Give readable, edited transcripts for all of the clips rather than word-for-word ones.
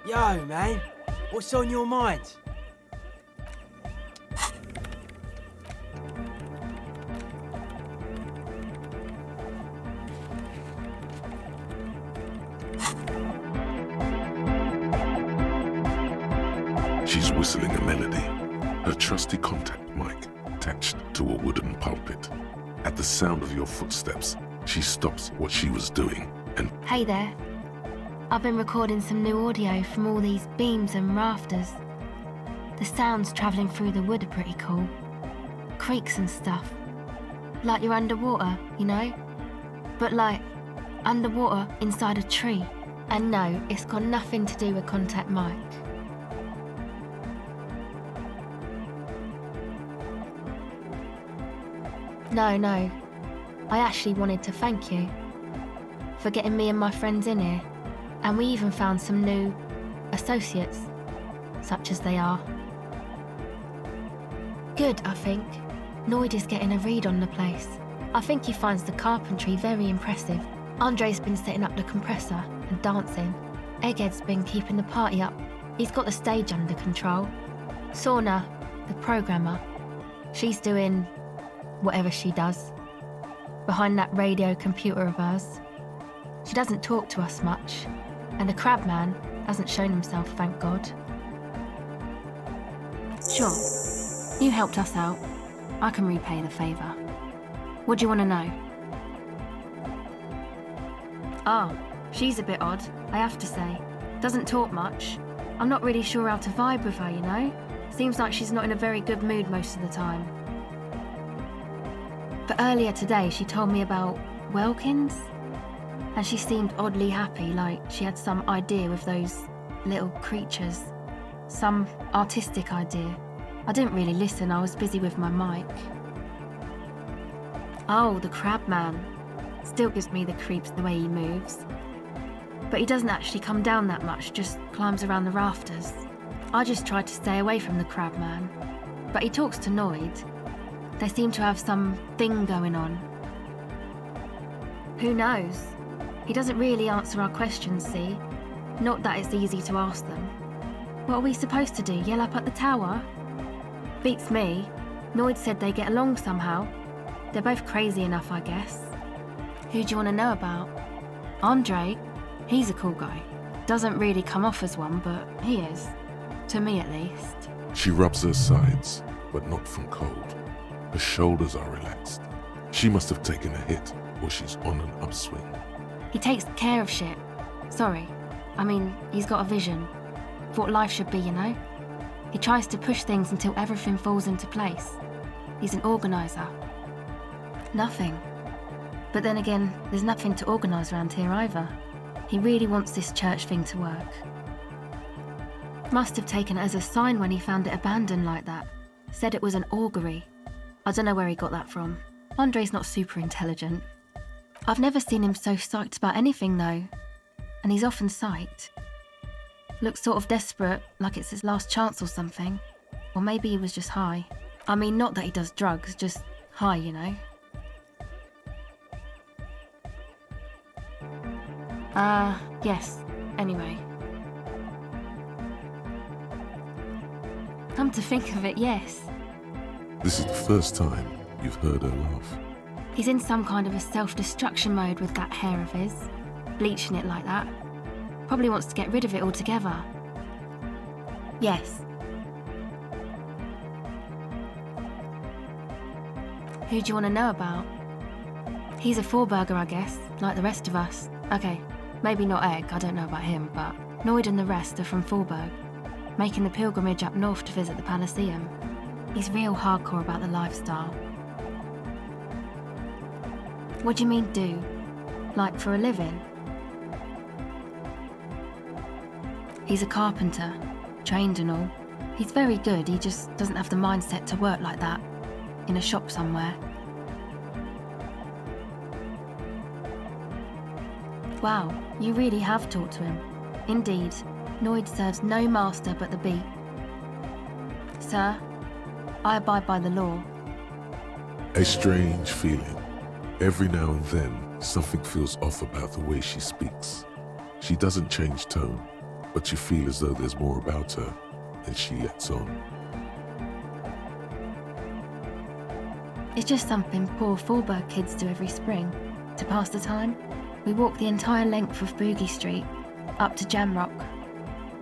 Yo, man. What's on your mind? She's whistling a melody, her trusty contact mic attached to a wooden pulpit. At the sound of your footsteps, she stops what she was doing and... Hey there. I've been recording some new audio from all these beams and rafters. The sounds travelling through the wood are pretty cool. Creaks and stuff. Like you're underwater, you know? But like, underwater inside a tree. And no, it's got nothing to do with contact mic. No. I actually wanted to thank you for getting me and my friends in here. And we even found some new associates, such as they are. Good, I think. Noid is getting a read on the place. I think he finds the carpentry very impressive. Andre's been setting up the compressor and dancing. Egghead's been keeping the party up. He's got the stage under control. Sauna, the programmer, she's doing whatever she does behind that radio computer of hers. She doesn't talk to us much. And the crabman hasn't shown himself, thank God. Sure, you helped us out. I can repay the favour. What do you want to know? Oh, she's a bit odd, I have to say. Doesn't talk much. I'm not really sure how to vibe with her, you know? Seems like she's not in a very good mood most of the time. But earlier today, she told me about Welkins. And she seemed oddly happy, like she had some idea with those little creatures. Some artistic idea. I didn't really listen, I was busy with my mic. Oh, the crab man. Still gives me the creeps the way he moves. But he doesn't actually come down that much, just climbs around the rafters. I just tried to stay away from the crab man. But he talks to Noid. They seem to have some thing going on. Who knows? He doesn't really answer our questions, see? Not that it's easy to ask them. What are we supposed to do, yell up at the tower? Beats me. Noid said they get along somehow. They're both crazy enough, I guess. Who do you want to know about? Andre. He's a cool guy. Doesn't really come off as one, but he is. To me, at least. She rubs her sides, but not from cold. Her shoulders are relaxed. She must have taken a hit, or she's on an upswing. He takes care of shit. Sorry. I mean, he's got a vision. For what life should be, you know? He tries to push things until everything falls into place. He's an organiser. Nothing. But then again, there's nothing to organise around here either. He really wants this church thing to work. Must have taken it as a sign when he found it abandoned like that. Said it was an augury. I don't know where he got that from. Andre's not super intelligent. I've never seen him so psyched about anything though. And he's often psyched. Looks sort of desperate, like it's his last chance or something. Or maybe he was just high. I mean, not that he does drugs, just high, you know. Yes. Anyway. Come to think of it, yes. This is the first time you've heard her laugh. He's in some kind of a self-destruction mode with that hair of his. Bleaching it like that. Probably wants to get rid of it altogether. Yes. Who do you want to know about? He's a four-burger, I guess, like the rest of us. Okay, maybe not Egg, I don't know about him, but Noid and the rest are from Forberg, making the pilgrimage up north to visit the Elysium. He's real hardcore about the lifestyle. What do you mean, do? Like for a living? He's a carpenter, trained and all. He's very good, he just doesn't have the mindset to work like that, in a shop somewhere. Wow, you really have talked to him. Indeed, Noid serves no master but the beat. Sir, I abide by the law. A strange feeling. Every now and then, something feels off about the way she speaks. She doesn't change tone, but you feel as though there's more about her than she lets on. It's just something poor Fallberg kids do every spring. To pass the time, we walk the entire length of Boogie Street, up to Jamrock,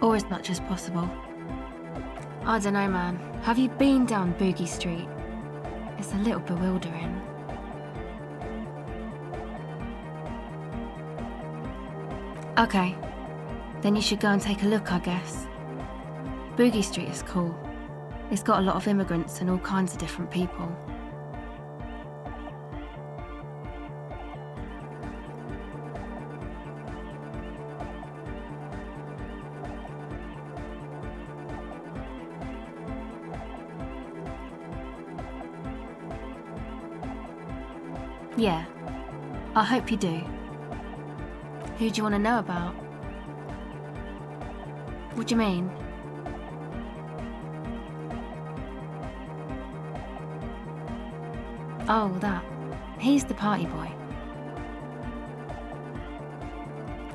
or as much as possible. I don't know, man. Have you been down Boogie Street? It's a little bewildering. Okay, then you should go and take a look, I guess. Boogie Street is cool. It's got a lot of immigrants and all kinds of different people. Yeah, I hope you do. Who do you want to know about? What do you mean? Oh, that. He's the party boy.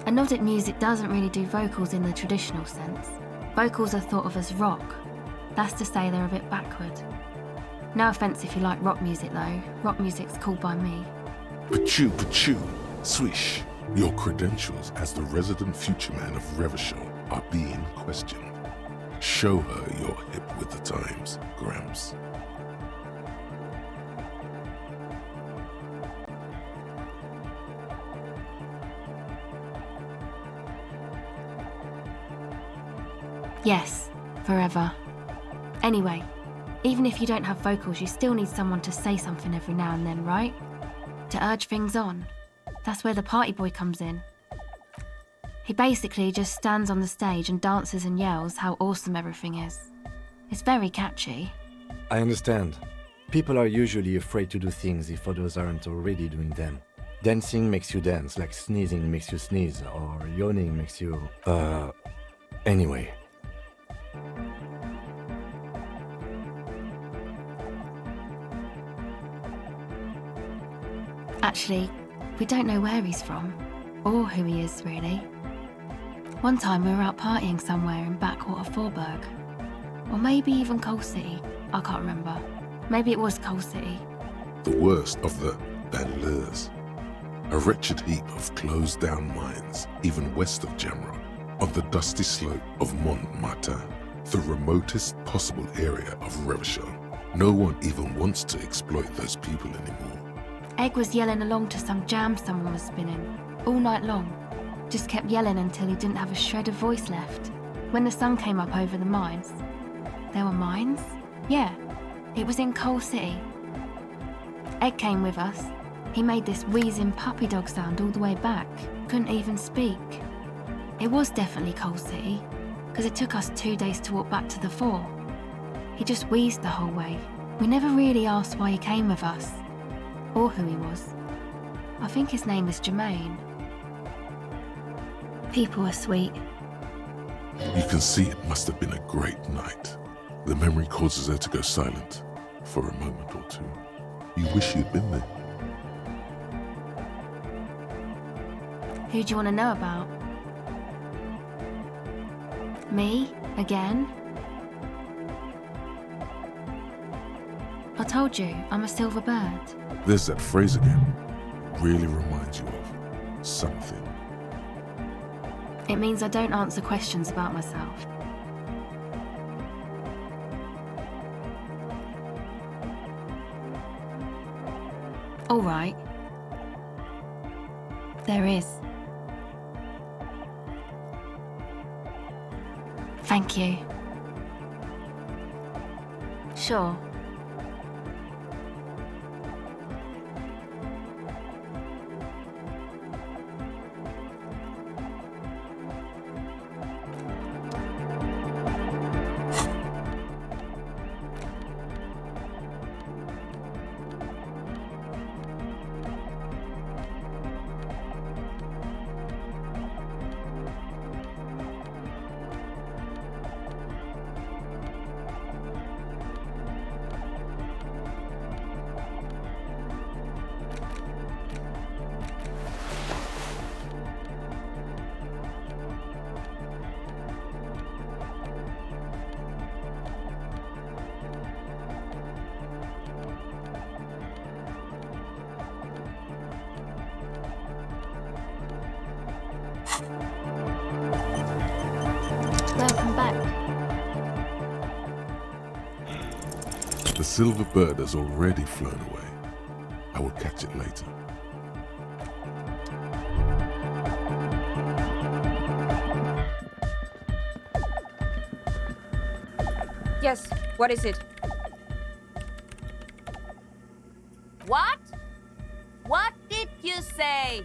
And Nordic music doesn't really do vocals in the traditional sense. Vocals are thought of as rock. That's to say they're a bit backward. No offence if you like rock music though. Rock music's cool by me. Pachoo, swish. Your credentials as the resident future man of Revachol are being questioned. Show her you're hip with the times, Gramps. Yes, forever. Anyway, even if you don't have vocals, you still need someone to say something every now and then, right? To urge things on. That's where the party boy comes in. He basically just stands on the stage and dances and yells how awesome everything is. It's very catchy. I understand. People are usually afraid to do things if others aren't already doing them. Dancing makes you dance, like sneezing makes you sneeze, or yawning makes you... Anyway. Actually, we don't know where he's from, or who he is, really. One time we were out partying somewhere in backwater Fallberg. Or maybe even Coal City, I can't remember. Maybe it was Coal City. The worst of the banlieues. A wretched heap of closed-down mines, even west of Jamrock, on the dusty slope of Montmartin, the remotest possible area of Revachol. No one even wants to exploit those people anymore. Egg was yelling along to some jam someone was spinning, all night long. Just kept yelling until he didn't have a shred of voice left. When the sun came up over the mines. There were mines? Yeah, it was in Coal City. Egg came with us. He made this wheezing puppy dog sound all the way back. Couldn't even speak. It was definitely Coal City, because it took us 2 days to walk back to the fort. He just wheezed the whole way. We never really asked why he came with us. Or who he was. I think his name is Jermaine. People are sweet. You can see it must have been a great night. The memory causes her to go silent for a moment or two. You wish you'd been there. Who do you want to know about? Me? Again? I told you, I'm a silver bird. There's that phrase again. Really reminds you of something. It means I don't answer questions about myself. All right. There is. Thank you. Sure. The silver bird has already flown away. I will catch it later. Yes, what is it? What? What did you say?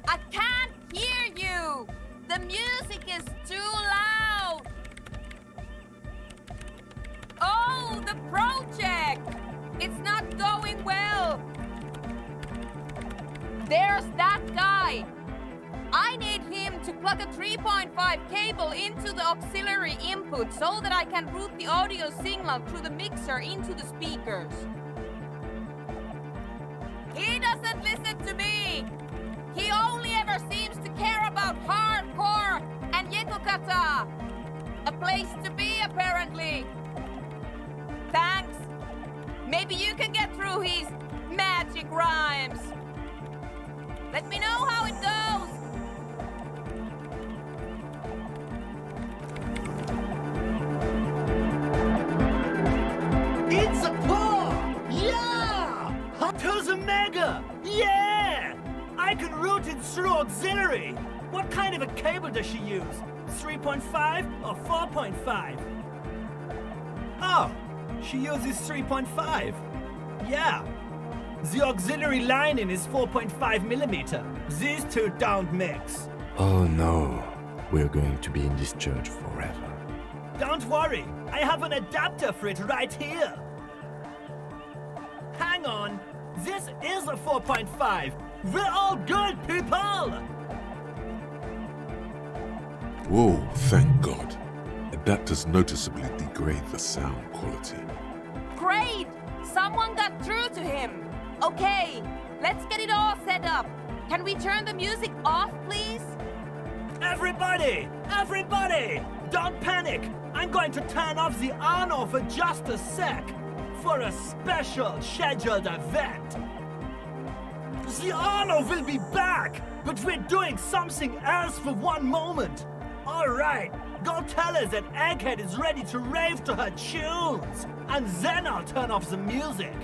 I can't hear you! The music is too loud! Oh, the project! It's not going well! There's that guy! I need him to plug a 3.5 cable into the auxiliary input so that I can route the audio signal through the mixer into the speakers. He doesn't listen to me! He only ever seems to care about hardcore and Yekokata! A place to be, apparently! Thanks! Maybe you can get through his magic rhymes! Let me know how it goes! It's a paw! Yeah! To the mega! Yeah! I can route it through auxiliary! What kind of a cable does she use? 3.5 or 4.5? Oh, she uses 3.5. Yeah. The auxiliary lining is 4.5 millimeter. These two don't mix. Oh no, we're going to be in this church forever. Don't worry, I have an adapter for it right here. Hang on, this is a 4.5. We're all good, people! Whoa, thank God. Adapters noticeably degrade the sound quality. Great! Someone got through to him! Okay, let's get it all set up. Can we turn the music off, please? Everybody! Everybody! Don't panic! I'm going to turn off the on for just a sec for a special scheduled event. The Arno will be back, but we're doing something else for one moment. All right, go tell her that Egghead is ready to rave to her tunes, and then I'll turn off the music.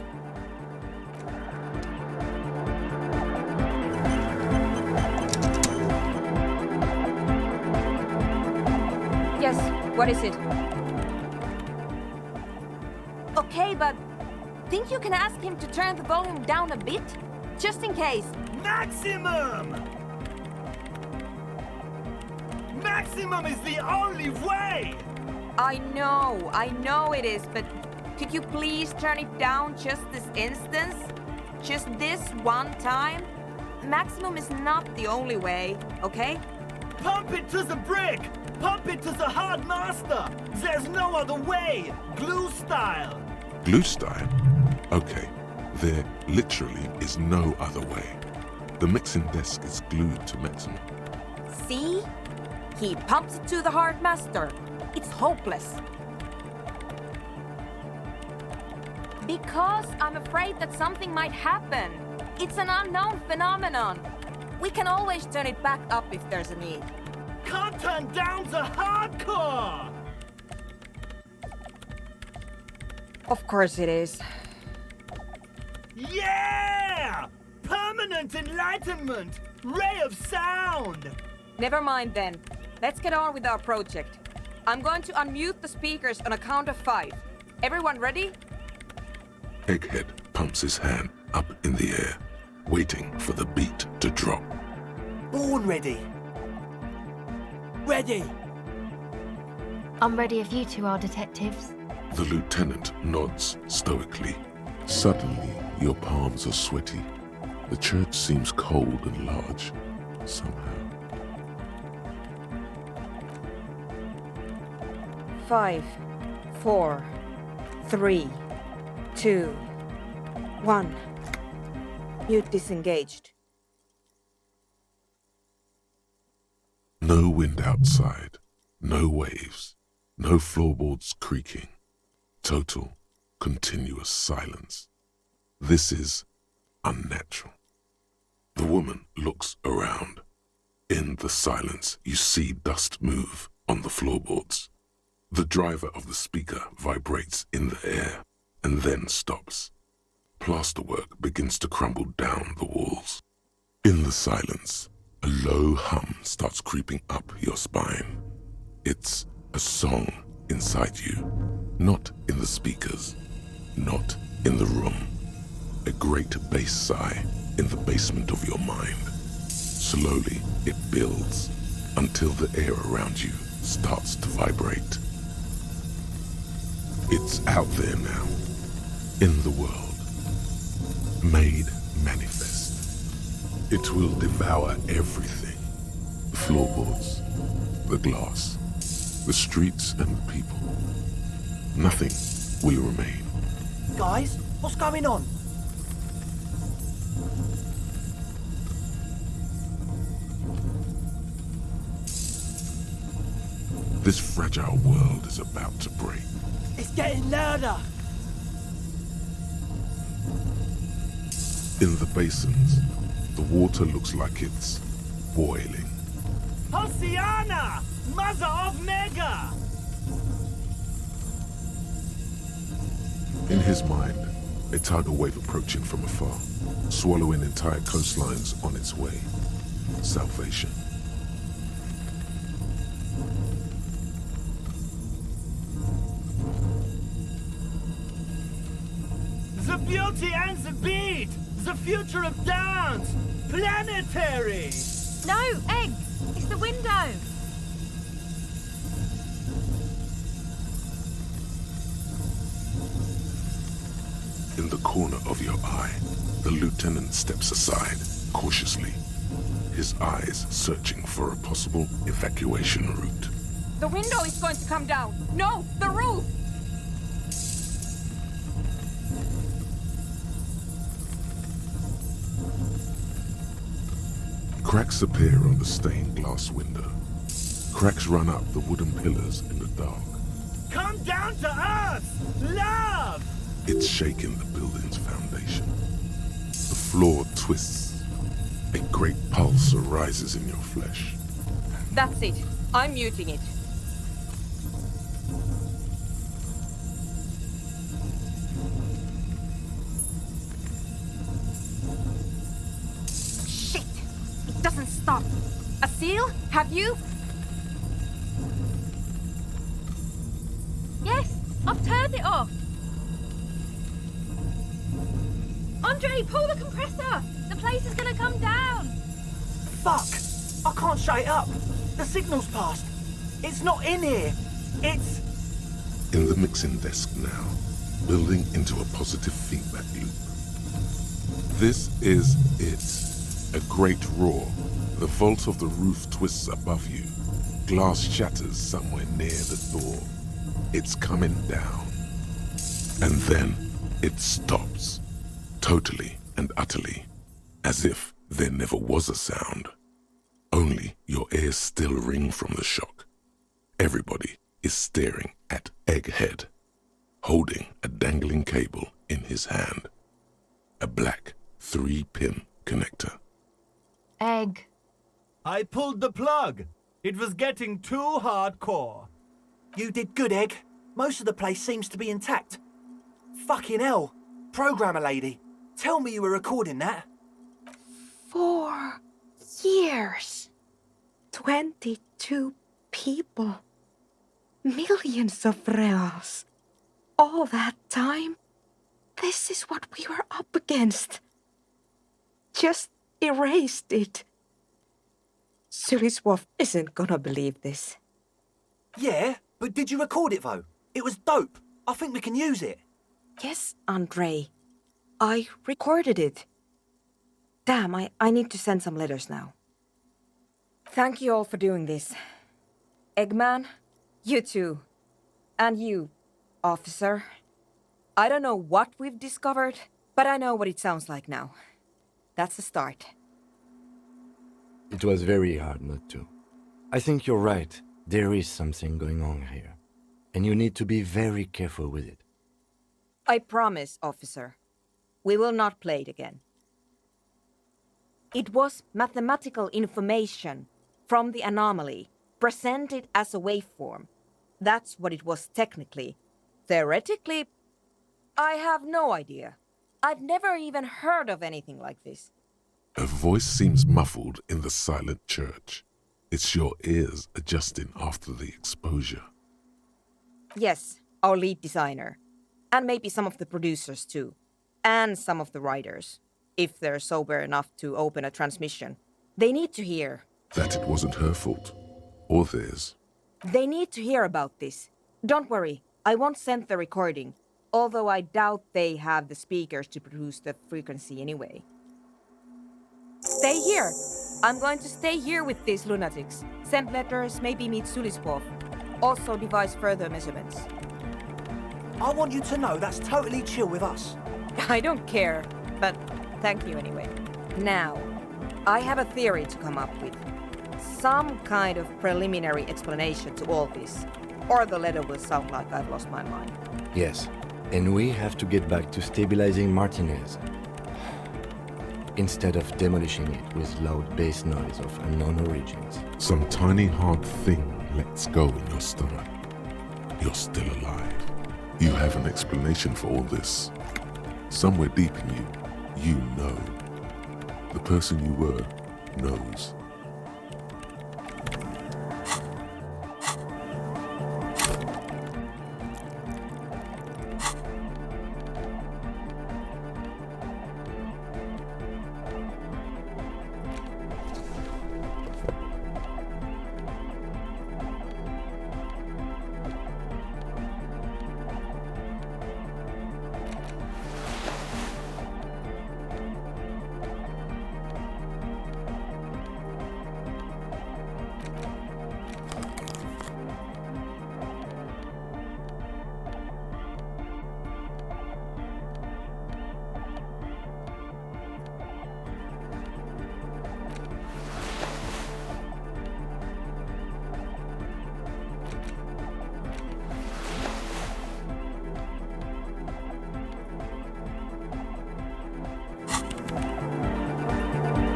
Yes, what is it? Okay, but think you can ask him to turn the volume down a bit? Just in case. Maximum! Maximum is the only way! I know it is, but could you please turn it down just this instance? Just this one time? Maximum is not the only way, okay? Pump it to the brick! Pump it to the hard master! There's no other way! Glue style! Glue style? Okay, there literally is no other way. The mixing desk is glued to maximum. See? He pumps it to the hard master. It's hopeless. Because I'm afraid that something might happen. It's an unknown phenomenon. We can always turn it back up if there's a need. Can't turn down the hardcore! Of course it is. Yeah! Permanent enlightenment! Ray of sound! Never mind then. Let's get on with our project. I'm going to unmute the speakers on a count of 5. Everyone ready? Egghead pumps his hand up in the air, waiting for the beat to drop. Born ready. Ready. I'm ready if you two are detectives. The lieutenant nods stoically. Suddenly, your palms are sweaty. The church seems cold and large, somehow. 5, 4, 3, 2, 1. Mute disengaged. No wind outside, no waves, no floorboards creaking. Total, continuous silence. This is unnatural. The woman looks around. In the silence, you see dust move on the floorboards. The driver of the speaker vibrates in the air and then stops. Plasterwork begins to crumble down the walls. In the silence, a low hum starts creeping up your spine. It's a song inside you, not in the speakers, not in the room. A great bass sigh in the basement of your mind. Slowly, it builds until the air around you starts to vibrate. It's out there now, in the world, made manifest. It will devour everything. The floorboards, the glass, the streets and the people. Nothing will remain. Guys, what's going on? This fragile world is about to break. It's getting louder. In the basins, the water looks like it's boiling. Hosiana! Mother of Mega! In his mind, a tidal wave approaching from afar, swallowing entire coastlines on its way. Salvation. The beauty and the beat! The future of dance! Planetary! No, Egg! It's the window! In the corner of your eye, the lieutenant steps aside, cautiously, his eyes searching for a possible evacuation route. The window is going to come down. No, the roof! Cracks appear on the stained glass window. Cracks run up the wooden pillars in the dark. Come down to earth! Love! It's shaking the building's foundation. The floor twists. A great pulse arises in your flesh. That's it. I'm muting it. Shit! It doesn't stop. A seal? Have you? Yes, I've turned it off. Andre, pull the compressor. The place is gonna come down. Fuck! I can't shut it up. The signal's passed. It's not in here. It's... In the mixing desk now, building into a positive feedback loop. This is it. A great roar. The vault of the roof twists above you. Glass shatters somewhere near the door. It's coming down. And then it stops. Totally and utterly. As if there never was a sound. Only your ears still ring from the shock. Everybody is staring at Egghead, holding a dangling cable in his hand. A black 3-pin connector. Egg. I pulled the plug. It was getting too hardcore. You did good, Egg. Most of the place seems to be intact. Fucking hell. Programmer lady, tell me you were recording that. 4 years. 22 people. Millions of reals. All that time? This is what we were up against. Just erased it. Suliswov isn't gonna believe this. Yeah, but did you record it though? It was dope. I think we can use it. Yes, Andre. I recorded it. Damn, I need to send some letters now. Thank you all for doing this. Eggman, you too. And you, officer. I don't know what we've discovered, but I know what it sounds like now. That's a start. It was very hard not to. I think you're right. There is something going on here. And you need to be very careful with it. I promise, officer. We will not play it again. It was mathematical information from the anomaly, presented as a waveform. That's what it was technically. Theoretically, I have no idea. I've never even heard of anything like this. A voice seems muffled in the silent church. It's your ears adjusting after the exposure. Yes, our lead designer. And maybe some of the producers too. And some of the writers. If they're sober enough to open a transmission. They need to hear. That it wasn't her fault. Or theirs. They need to hear about this. Don't worry, I won't send the recording. Although I doubt they have the speakers to produce the frequency anyway. Stay here! I'm going to stay here with these lunatics. Send letters, maybe meet Sulispov. Also devise further measurements. I want you to know that's totally chill with us. I don't care, but thank you anyway. Now, I have a theory to come up with. Some kind of preliminary explanation to all this. Or the letter will sound like I've lost my mind. Yes, and we have to get back to stabilizing Martinez. Instead of demolishing it with loud bass noise of unknown origins. Some tiny hard thing lets go in your stomach. You're still alive. You have an explanation for all this. Somewhere deep in you, you know. The person you were knows.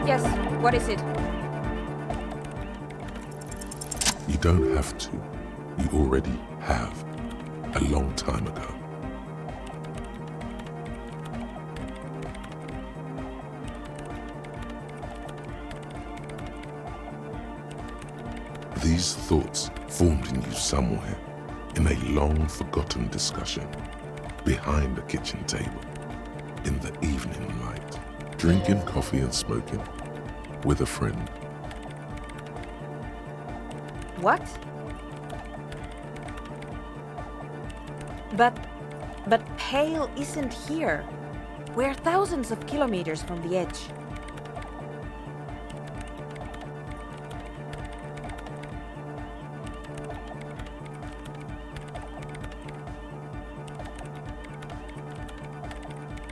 Yes, what is it? You don't have to. You already have. A long time ago. These thoughts formed in you somewhere, in a long-forgotten discussion, behind a kitchen table, in the evening light, drinking coffee and smoking, with a friend. What? But Pale isn't here. We're thousands of kilometers from the edge.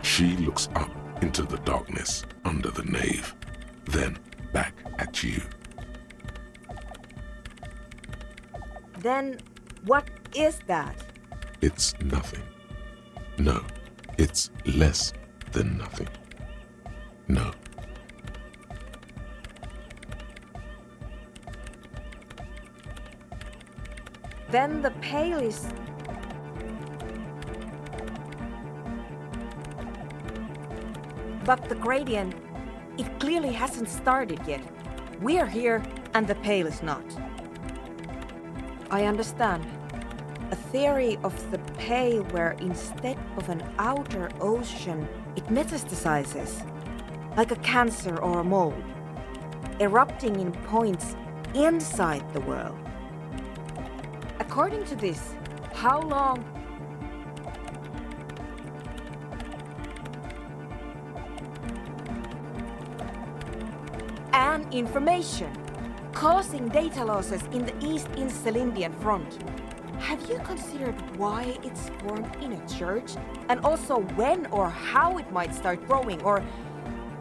She looks up into the darkness under the nave, then back at you. Then what is that? It's nothing. No, it's less than nothing. No. Then the Pale is... But the gradient, it clearly hasn't started yet. We're here and the Pale is not. I understand. A theory of the Pale where instead of an outer ocean, it metastasizes, like a cancer or a mold, erupting in points inside the world. According to this, how long... And information, causing data losses in the East Insulindian front. Have you considered why it's formed in a church? And also when or how it might start growing, or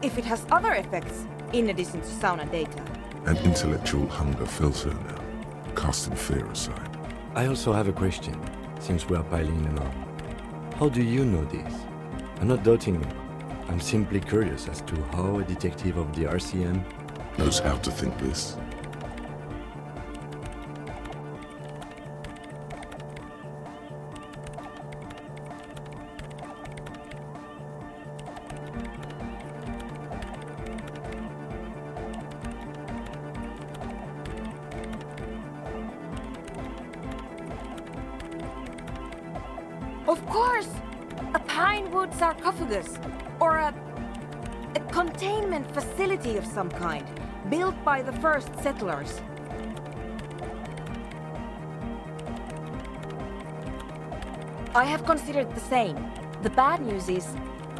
if it has other effects, in addition to sound and data? An intellectual hunger fills her now, casting fear aside. I also have a question, since we are piling them on. How do you know this? I'm not doubting you. I'm simply curious as to how a detective of the RCM knows how to think this. Of course! A pine wood sarcophagus, or a containment facility of some kind, built by the first settlers. I have considered the same. The bad news is,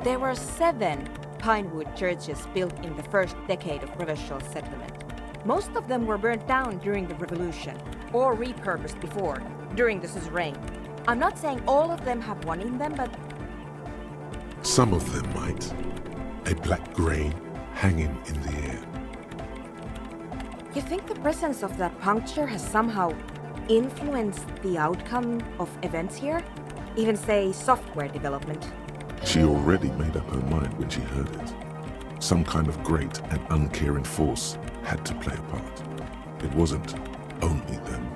there were 7 pinewood churches built in the first decade of provincial settlement. Most of them were burnt down during the revolution, or repurposed before, during the suzerain. I'm not saying all of them have one in them, but Some of them might. A black grain hanging in the air. you think the presence of that puncture has somehow influenced the outcome of events here? Even say software development? She already made up her mind when she heard it. Some kind of great and uncaring force had to play a part. It wasn't only them.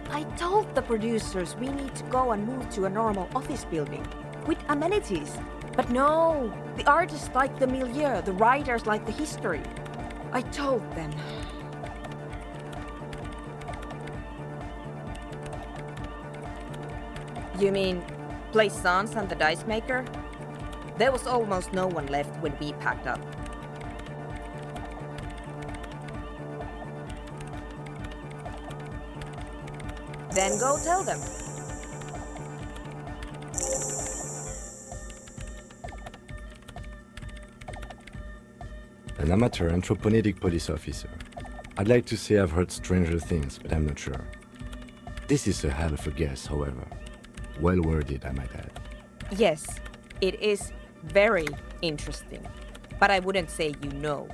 I told the producers we need to go and move to a normal office building with amenities. But no, the artists like the milieu, the writers like the history. I told them. You mean Plaisance and the Dice Maker? There was almost no one left when we packed up. Then go tell them. An amateur anthropomedic police officer. I'd like to say I've heard stranger things, but I'm not sure. This is a hell of a guess, however. Well worded, I might add. Yes, it is very interesting. But I wouldn't say you know.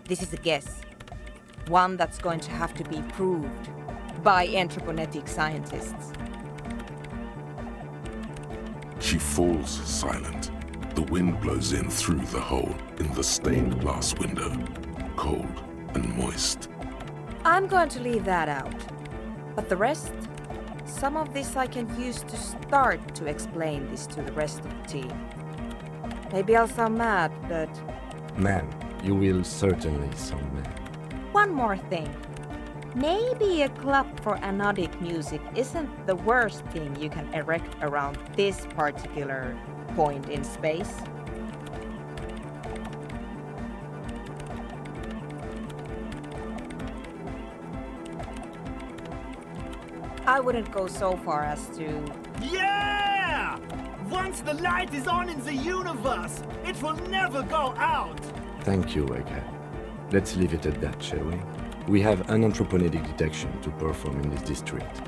This is a guess. One that's going to have to be proved by anthroponetic scientists. She falls silent. The wind blows in through the hole in the stained glass window, cold and moist. I'm going to leave that out. But the rest? Some of this I can use to start to explain this to the rest of the team. Maybe I'll sound mad, but Man, you will certainly sound mad. one more thing. Maybe a club for anodic music isn't the worst thing you can erect around this particular point in space. I wouldn't go so far as to... Yeah! Once the light is on in the universe, it will never go out! Thank you, Egghead. Let's leave it at that, shall we? We have an anthropomedic detection to perform in this district.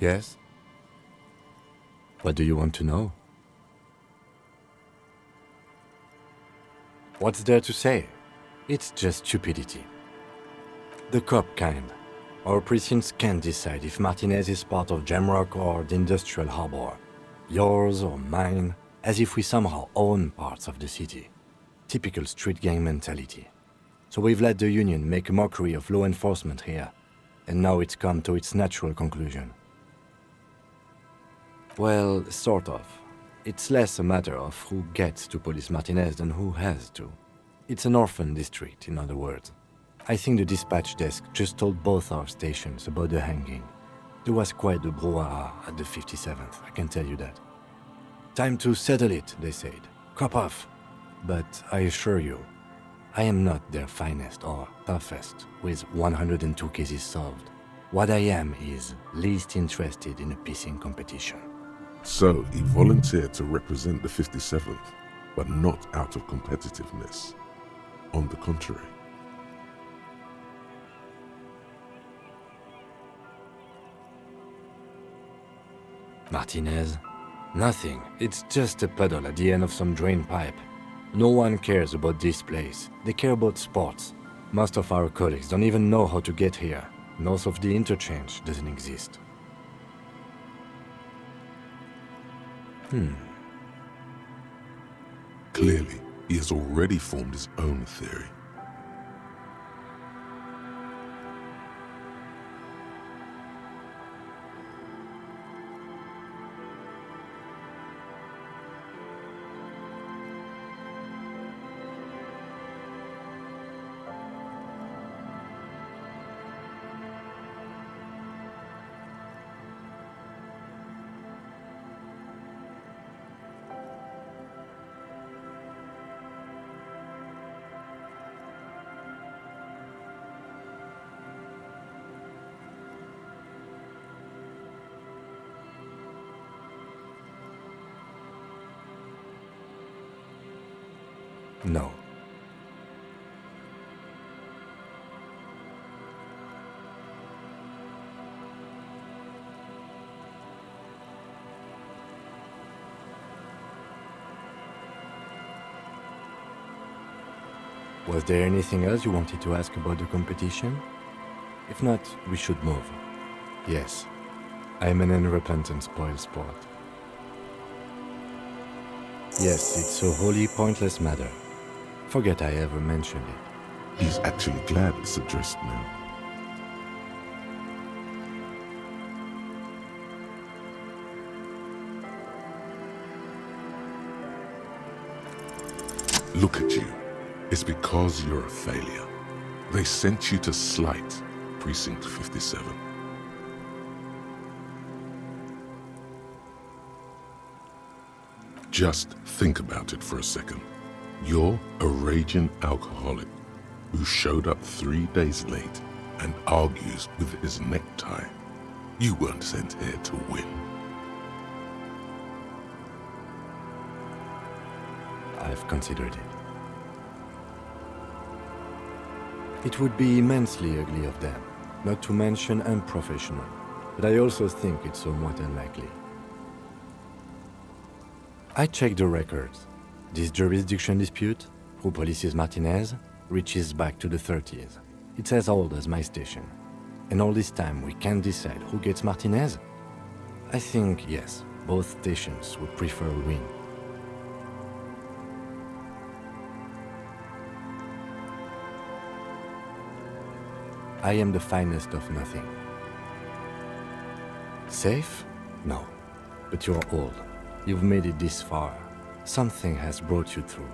Yes? What do you want to know? What's there to say? It's just stupidity. The cop kind. Our precincts can't decide if Martinez is part of Jamrock or the Industrial Harbor. Yours or mine, as if we somehow own parts of the city. Typical street gang mentality. So we've let the Union make a mockery of law enforcement here, and now it's come to its natural conclusion. Well, sort of. It's less a matter of who gets to police Martinez than who has to. It's an orphan district, in other words. I think the dispatch desk just told both our stations about the hanging. There was quite the brouhaha at the 57th, I can tell you that. Time to settle it, they said. Cop off. But I assure you, I am not their finest or toughest, with 102 cases solved. What I am is least interested in a pissing competition. So he volunteered to represent the 57th, but not out of competitiveness. On the contrary. Martinez? Nothing. It's just a puddle at the end of some drain pipe. No one cares about this place. They care about sports. Most of our colleagues don't even know how to get here. North of the interchange doesn't exist. Clearly, he has already formed his own theory. No. Was there anything else you wanted to ask about the competition? If not, we should move. Yes, I'm an unrepentant spoilsport. Yes, it's a wholly pointless matter. Forget I ever mentioned it. He's actually glad it's addressed now. Look at you. It's because you're a failure. They sent you to Slight, Precinct 57. Just think about it for a second. You're a raging alcoholic who showed up 3 days late and argues with his necktie. You weren't sent here to win. I've considered it. It would be immensely ugly of them, not to mention unprofessional, but I also think it's somewhat unlikely. I checked the records. This jurisdiction dispute, who polices Martinez, reaches back to the 30s. It's as old as my station. And all this time we can't decide who gets Martinez? I think, yes, both stations would prefer a win. I am the finest of nothing. Safe? No. But you're old. You've made it this far. Something has brought you through.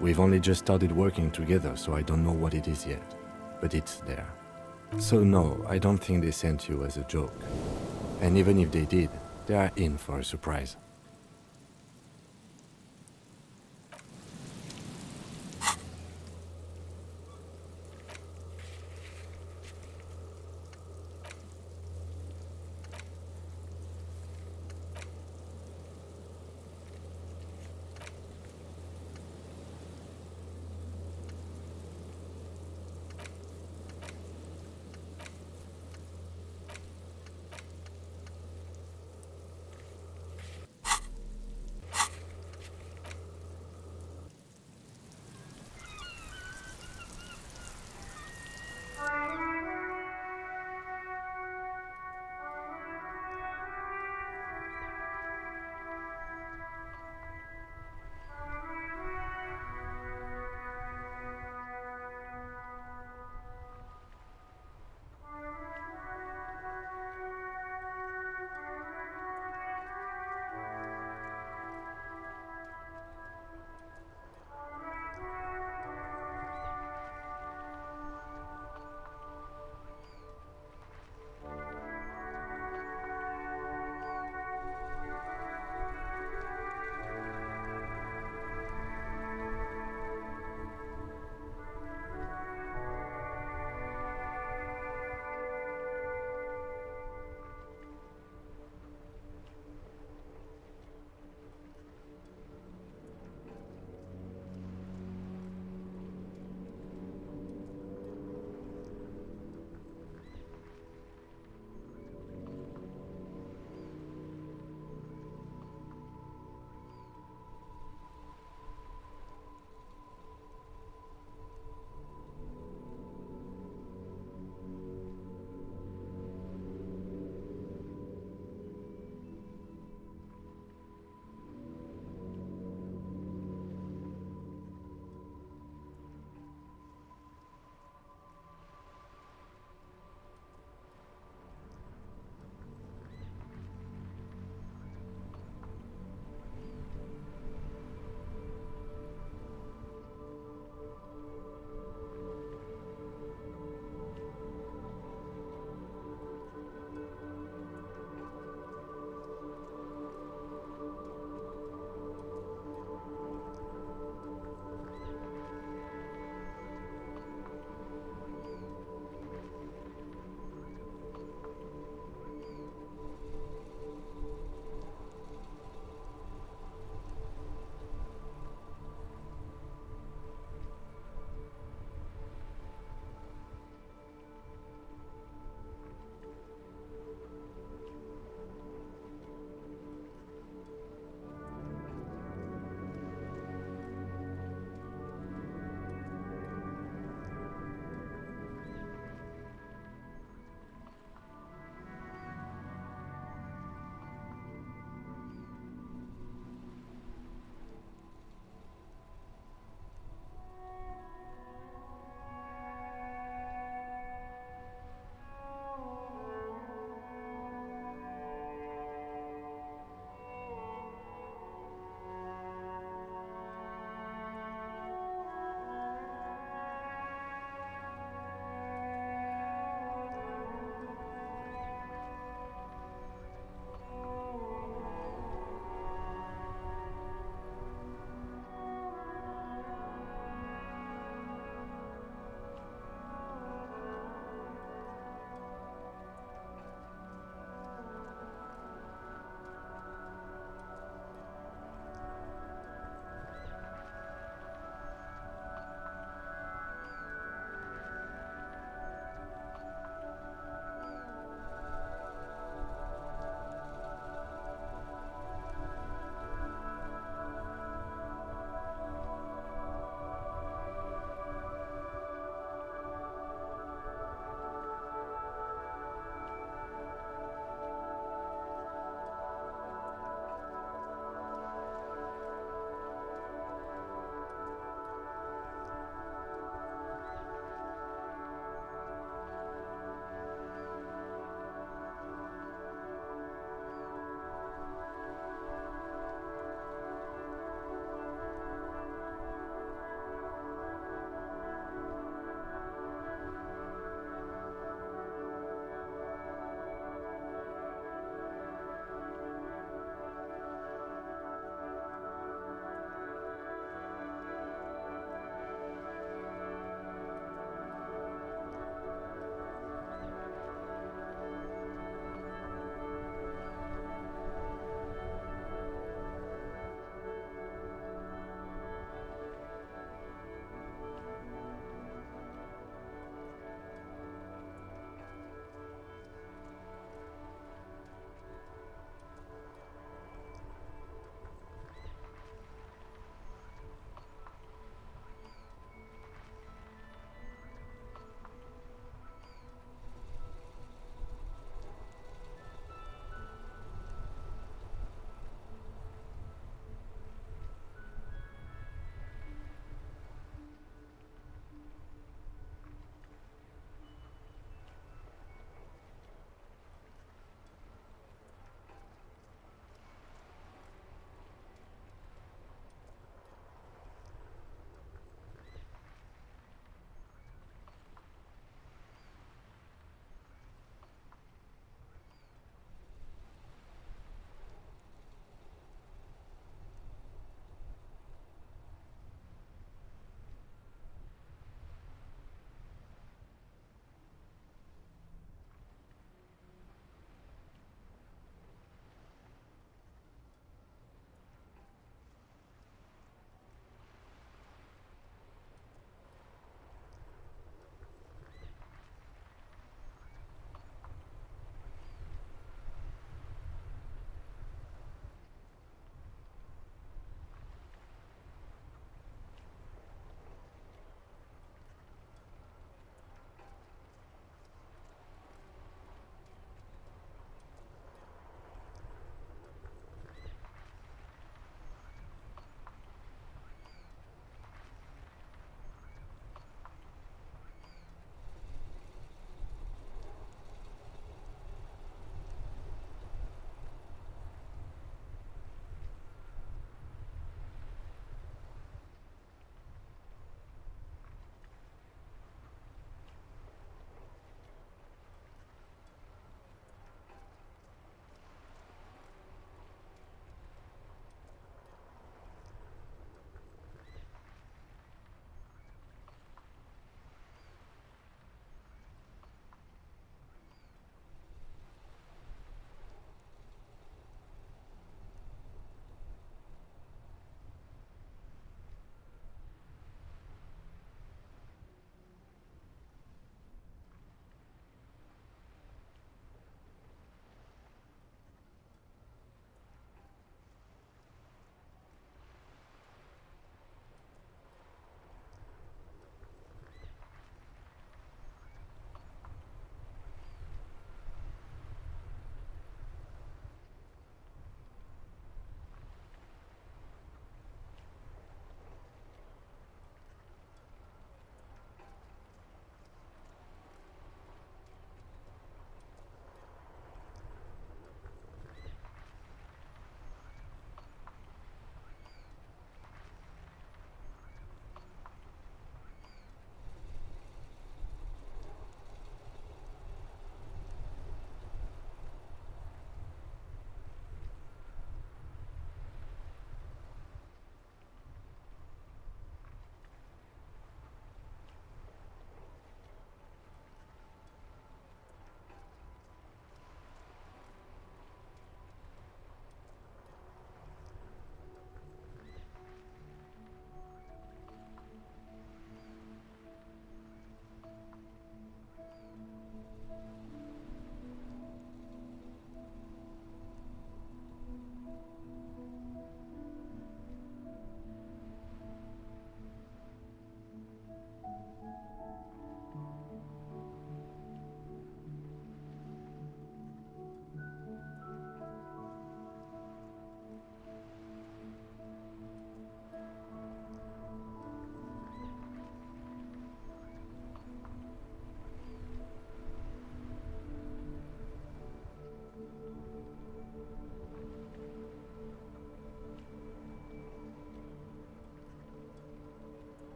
We've only just started working together, so I don't know what it is yet. But it's there. So no, I don't think they sent you as a joke. And even if they did, they are in for a surprise.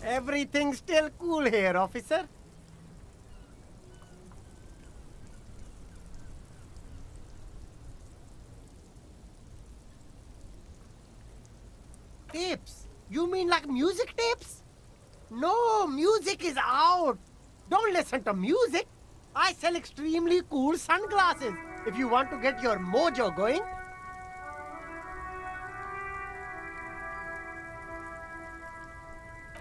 Everything's still cool here, officer. Tapes? You mean like music tapes? No, music is out. Don't listen to music. I sell extremely cool sunglasses if you want to get your mojo going.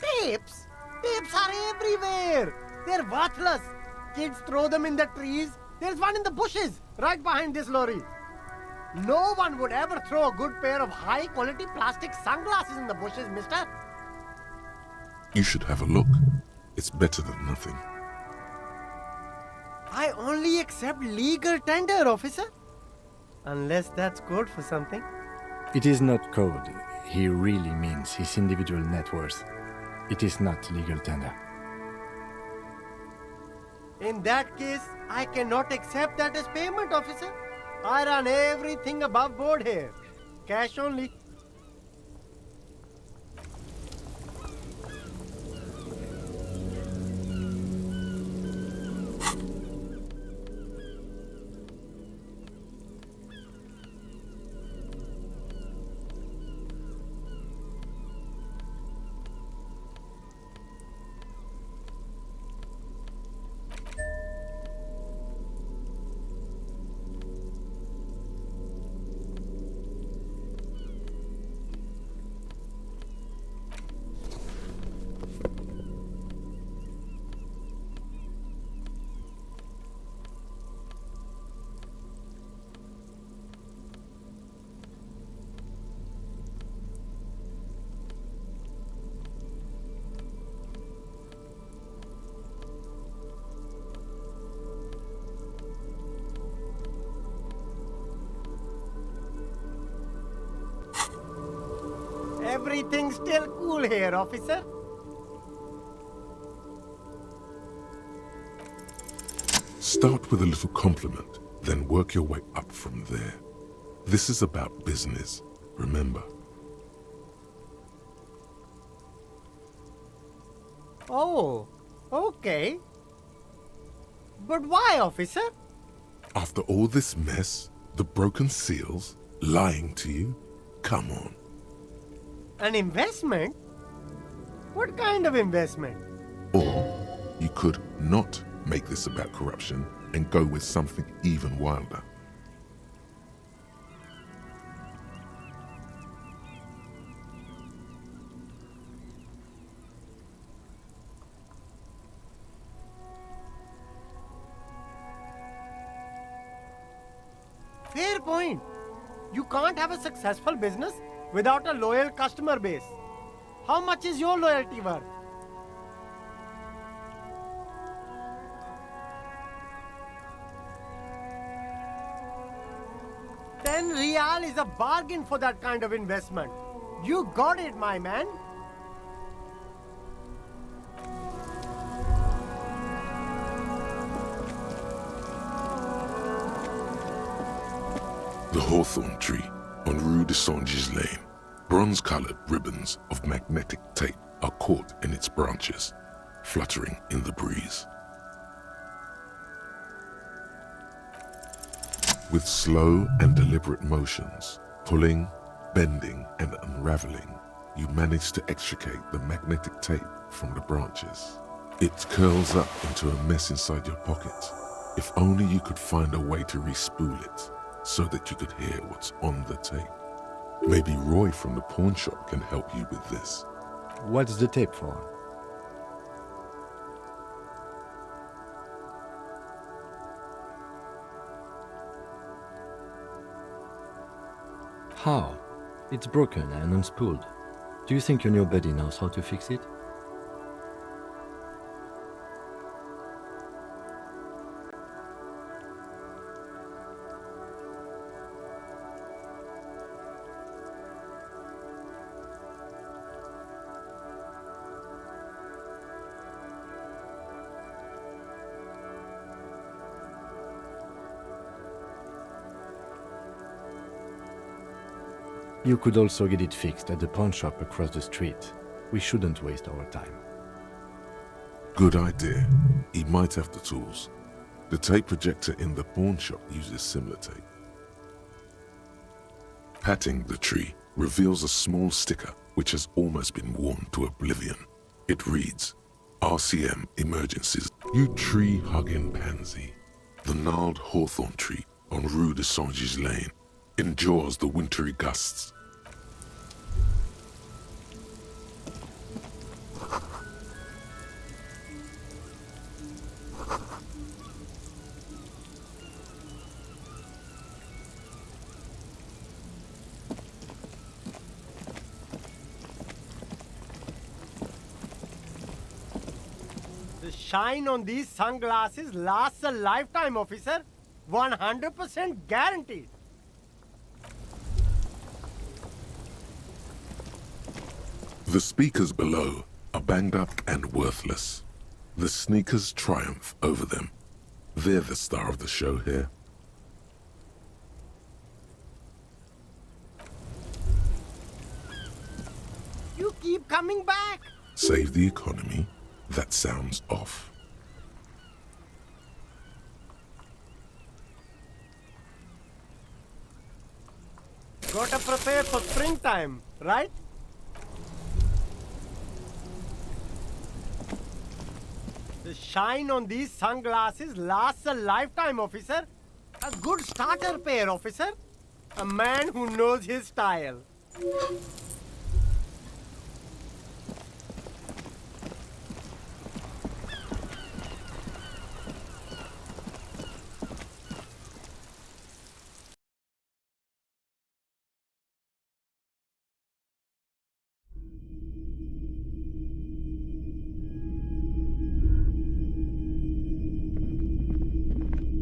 Tapes? Tapes are everywhere. They're worthless. Kids throw them in the trees. There's one in the bushes, right behind this lorry. No one would ever throw a good pair of high-quality plastic sunglasses in the bushes, mister. You should have a look. It's better than nothing. I only accept legal tender, officer. Unless that's code for something. It is not code. He really means his individual net worth. It is not legal tender. In that case, I cannot accept that as payment, officer. I run everything above board here. Cash only. Everything's still cool here, officer. Start with a little compliment, then work your way up from there. This is about business, remember. Oh, okay. But why, officer? After all this mess, the broken seals, lying to you, come on. An investment? What kind of investment? Or you could not make this about corruption and go with something even wilder. Fair point. You can't have a successful business without a loyal customer base. How much is your loyalty worth? 10 real is a bargain for that kind of investment. You got it, my man. The hawthorn tree on Rue de Saint-Gislain. Bronze-colored ribbons of magnetic tape are caught in its branches, fluttering in the breeze. With slow and deliberate motions, pulling, bending, and unraveling, you manage to extricate the magnetic tape from the branches. It curls up into a mess inside your pocket. If only you could find a way to re-spool it, so that you could hear what's on the tape. Maybe Roy from the pawn shop can help you with this. What's the tape for? How? It's broken and unspooled. Do you think your new buddy knows how to fix it? You could also get it fixed at the pawn shop across the street. We shouldn't waste our time. Good idea. He might have the tools. The tape projector in the pawn shop uses similar tape. Patting the tree reveals a small sticker which has almost been worn to oblivion. It reads, RCM Emergencies. You tree-hugging pansy. The gnarled hawthorn tree on Rue de Saint-Gilles Lane endures the wintry gusts. The shine on these sunglasses lasts a lifetime, officer. 100% guaranteed. The speakers below are banged up and worthless. The sneakers triumph over them. They're the star of the show here. You keep coming back. Save the economy? That sounds off. Gotta prepare for springtime, right? The shine on these sunglasses lasts a lifetime, officer. A good starter pair, officer. A man who knows his style.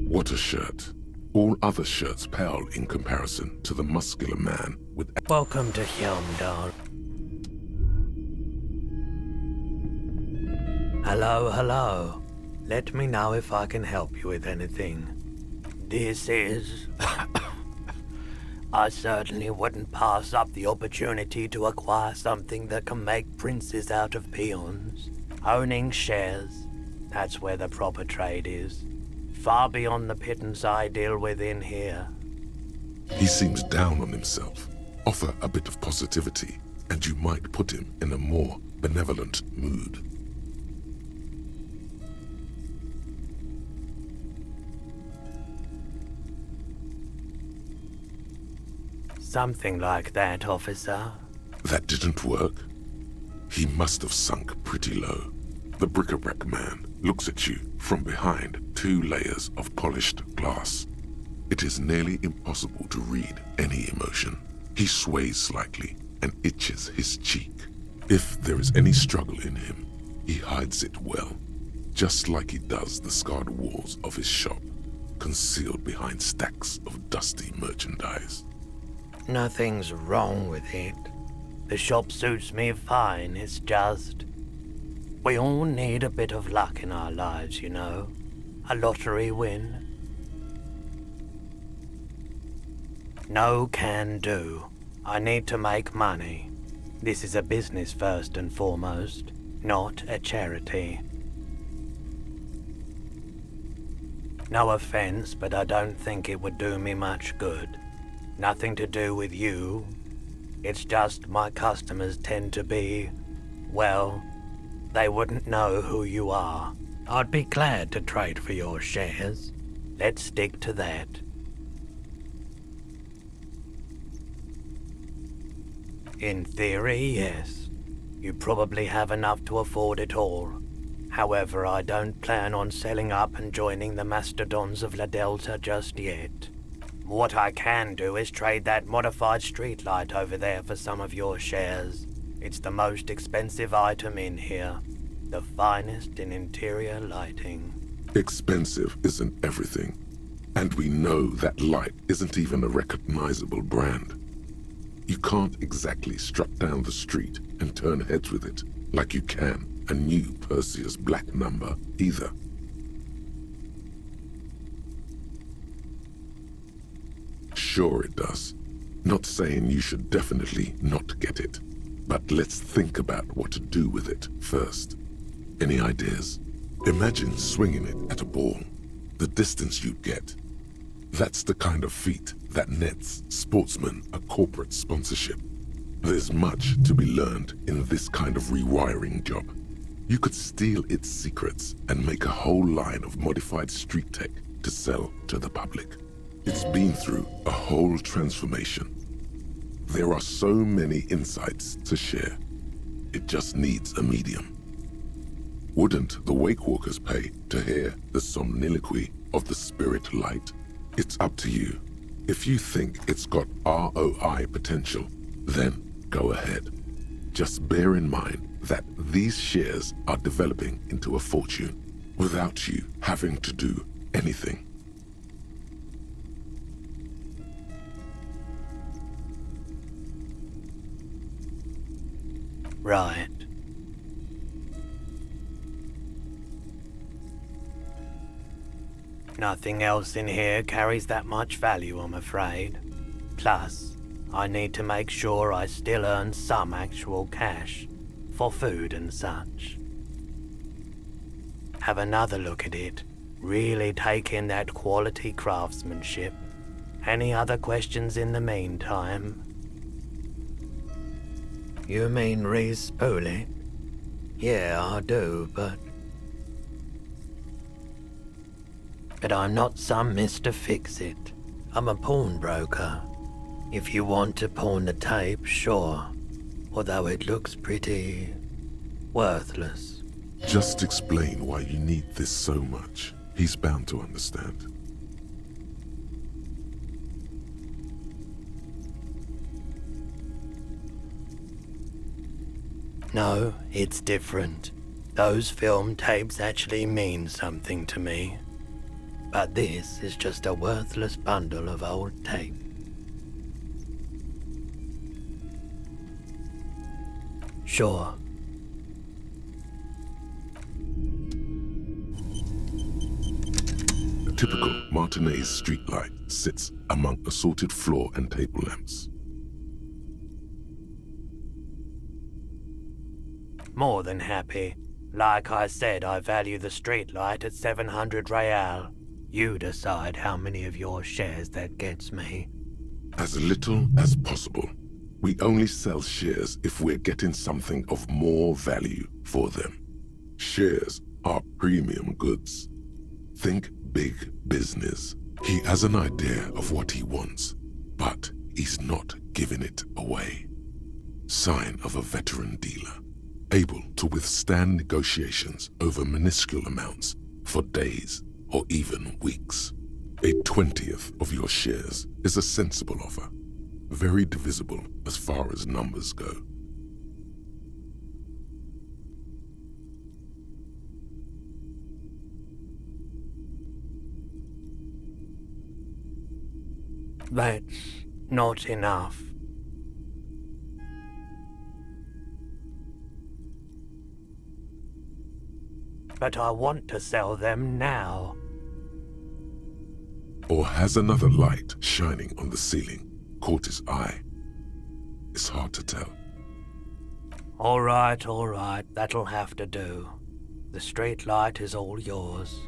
What a shirt. All other shirts pale in comparison to the muscular man with... Welcome to Hyundai. Hello, hello. Let me know if I can help you with anything. This is... I certainly wouldn't pass up the opportunity to acquire something that can make princes out of peons. Owning shares, that's where the proper trade is. Far beyond the pittance I deal with in here. He seems down on himself. Offer a bit of positivity, and you might put him in a more benevolent mood. Something like that, officer. That didn't work. He must have sunk pretty low. The bric-a-brac man looks at you from behind 2 layers of polished glass. It is nearly impossible to read any emotion. He sways slightly and itches his cheek. If there is any struggle in him, he hides it well, just like he does the scarred walls of his shop, concealed behind stacks of dusty merchandise. Nothing's wrong with it. The shop suits me fine, it's just... we all need a bit of luck in our lives, you know. A lottery win. No can do. I need to make money. This is a business first and foremost, not a charity. No offense, but I don't think it would do me much good. Nothing to do with you. It's just my customers tend to be, well, they wouldn't know who you are. I'd be glad to trade for your shares. Let's stick to that. In theory, yes. You probably have enough to afford it all. However, I don't plan on selling up and joining the mastodons of La Delta just yet. What I can do is trade that modified streetlight over there for some of your shares. It's the most expensive item in here. The finest in interior lighting. Expensive isn't everything. And we know that light isn't even a recognizable brand. You can't exactly strut down the street and turn heads with it like you can a new Perseus Black number either. Sure it does. Not saying you should definitely not get it, but let's think about what to do with it first. Any ideas? Imagine swinging it at a ball, the distance you'd get. That's the kind of feat that nets sportsmen a corporate sponsorship. There's much to be learned in this kind of rewiring job. You could steal its secrets and make a whole line of modified street tech to sell to the public. It's been through a whole transformation. There are so many insights to share. It just needs a medium. Wouldn't the Wake Walkers pay to hear the somniloquy of the spirit light? It's up to you. If you think it's got ROI potential, then go ahead. Just bear in mind that these shares are developing into a fortune without you having to do anything. Right. Nothing else in here carries that much value, I'm afraid. Plus, I need to make sure I still earn some actual cash for food and such. Have another look at it. Really take in that quality craftsmanship. Any other questions in the meantime? You mean re-spool it? Yeah, I do, but I'm not some Mr. Fix-It. I'm a pawnbroker. If you want to pawn the tape, sure. Although it looks pretty worthless. Just explain why you need this so much. He's bound to understand. No, it's different. Those film tapes actually mean something to me. But this is just a worthless bundle of old tape. Sure. A typical Martinez streetlight sits among assorted floor and table lamps. More than happy. Like I said, I value the streetlight at 700 real. You decide how many of your shares that gets me. As little as possible. We only sell shares if we're getting something of more value for them. Shares are premium goods. Think big business. He has an idea of what he wants, but he's not giving it away. Sign of a veteran dealer, able to withstand negotiations over minuscule amounts for days or even weeks. A 20th of your shares is a sensible offer, very divisible as far as numbers go. That's not enough. But I want to sell them now. Or has another light shining on the ceiling caught his eye? It's hard to tell. All right, that'll have to do. The street light is all yours.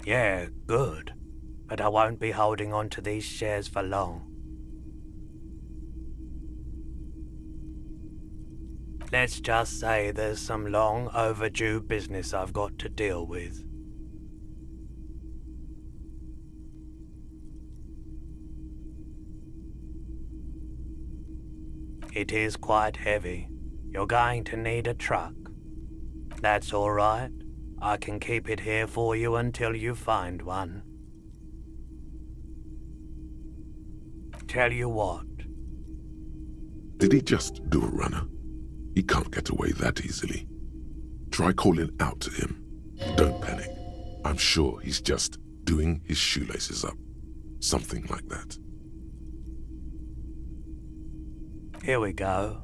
Yeah, good. But I won't be holding on to these shares for long. Let's just say there's some long overdue business I've got to deal with. It is quite heavy. You're going to need a truck. That's all right. I can keep it here for you until you find one. Tell you what. Did he just do a runner? He can't get away that easily. Try calling out to him. Don't panic. I'm sure he's just doing his shoelaces up. Something like that. Here we go.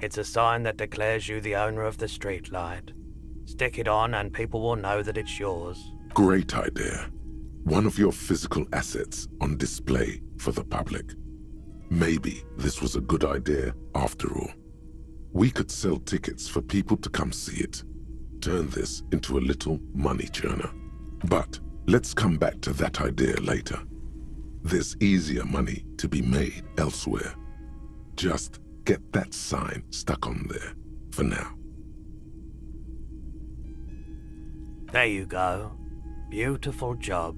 It's a sign that declares you the owner of the streetlight. Stick it on and people will know that it's yours. Great idea. One of your physical assets on display for the public. Maybe this was a good idea after all. We could sell tickets for people to come see it. Turn this into a little money churner. But let's come back to that idea later. There's easier money to be made elsewhere. Just get that sign stuck on there for now. There you go. Beautiful job.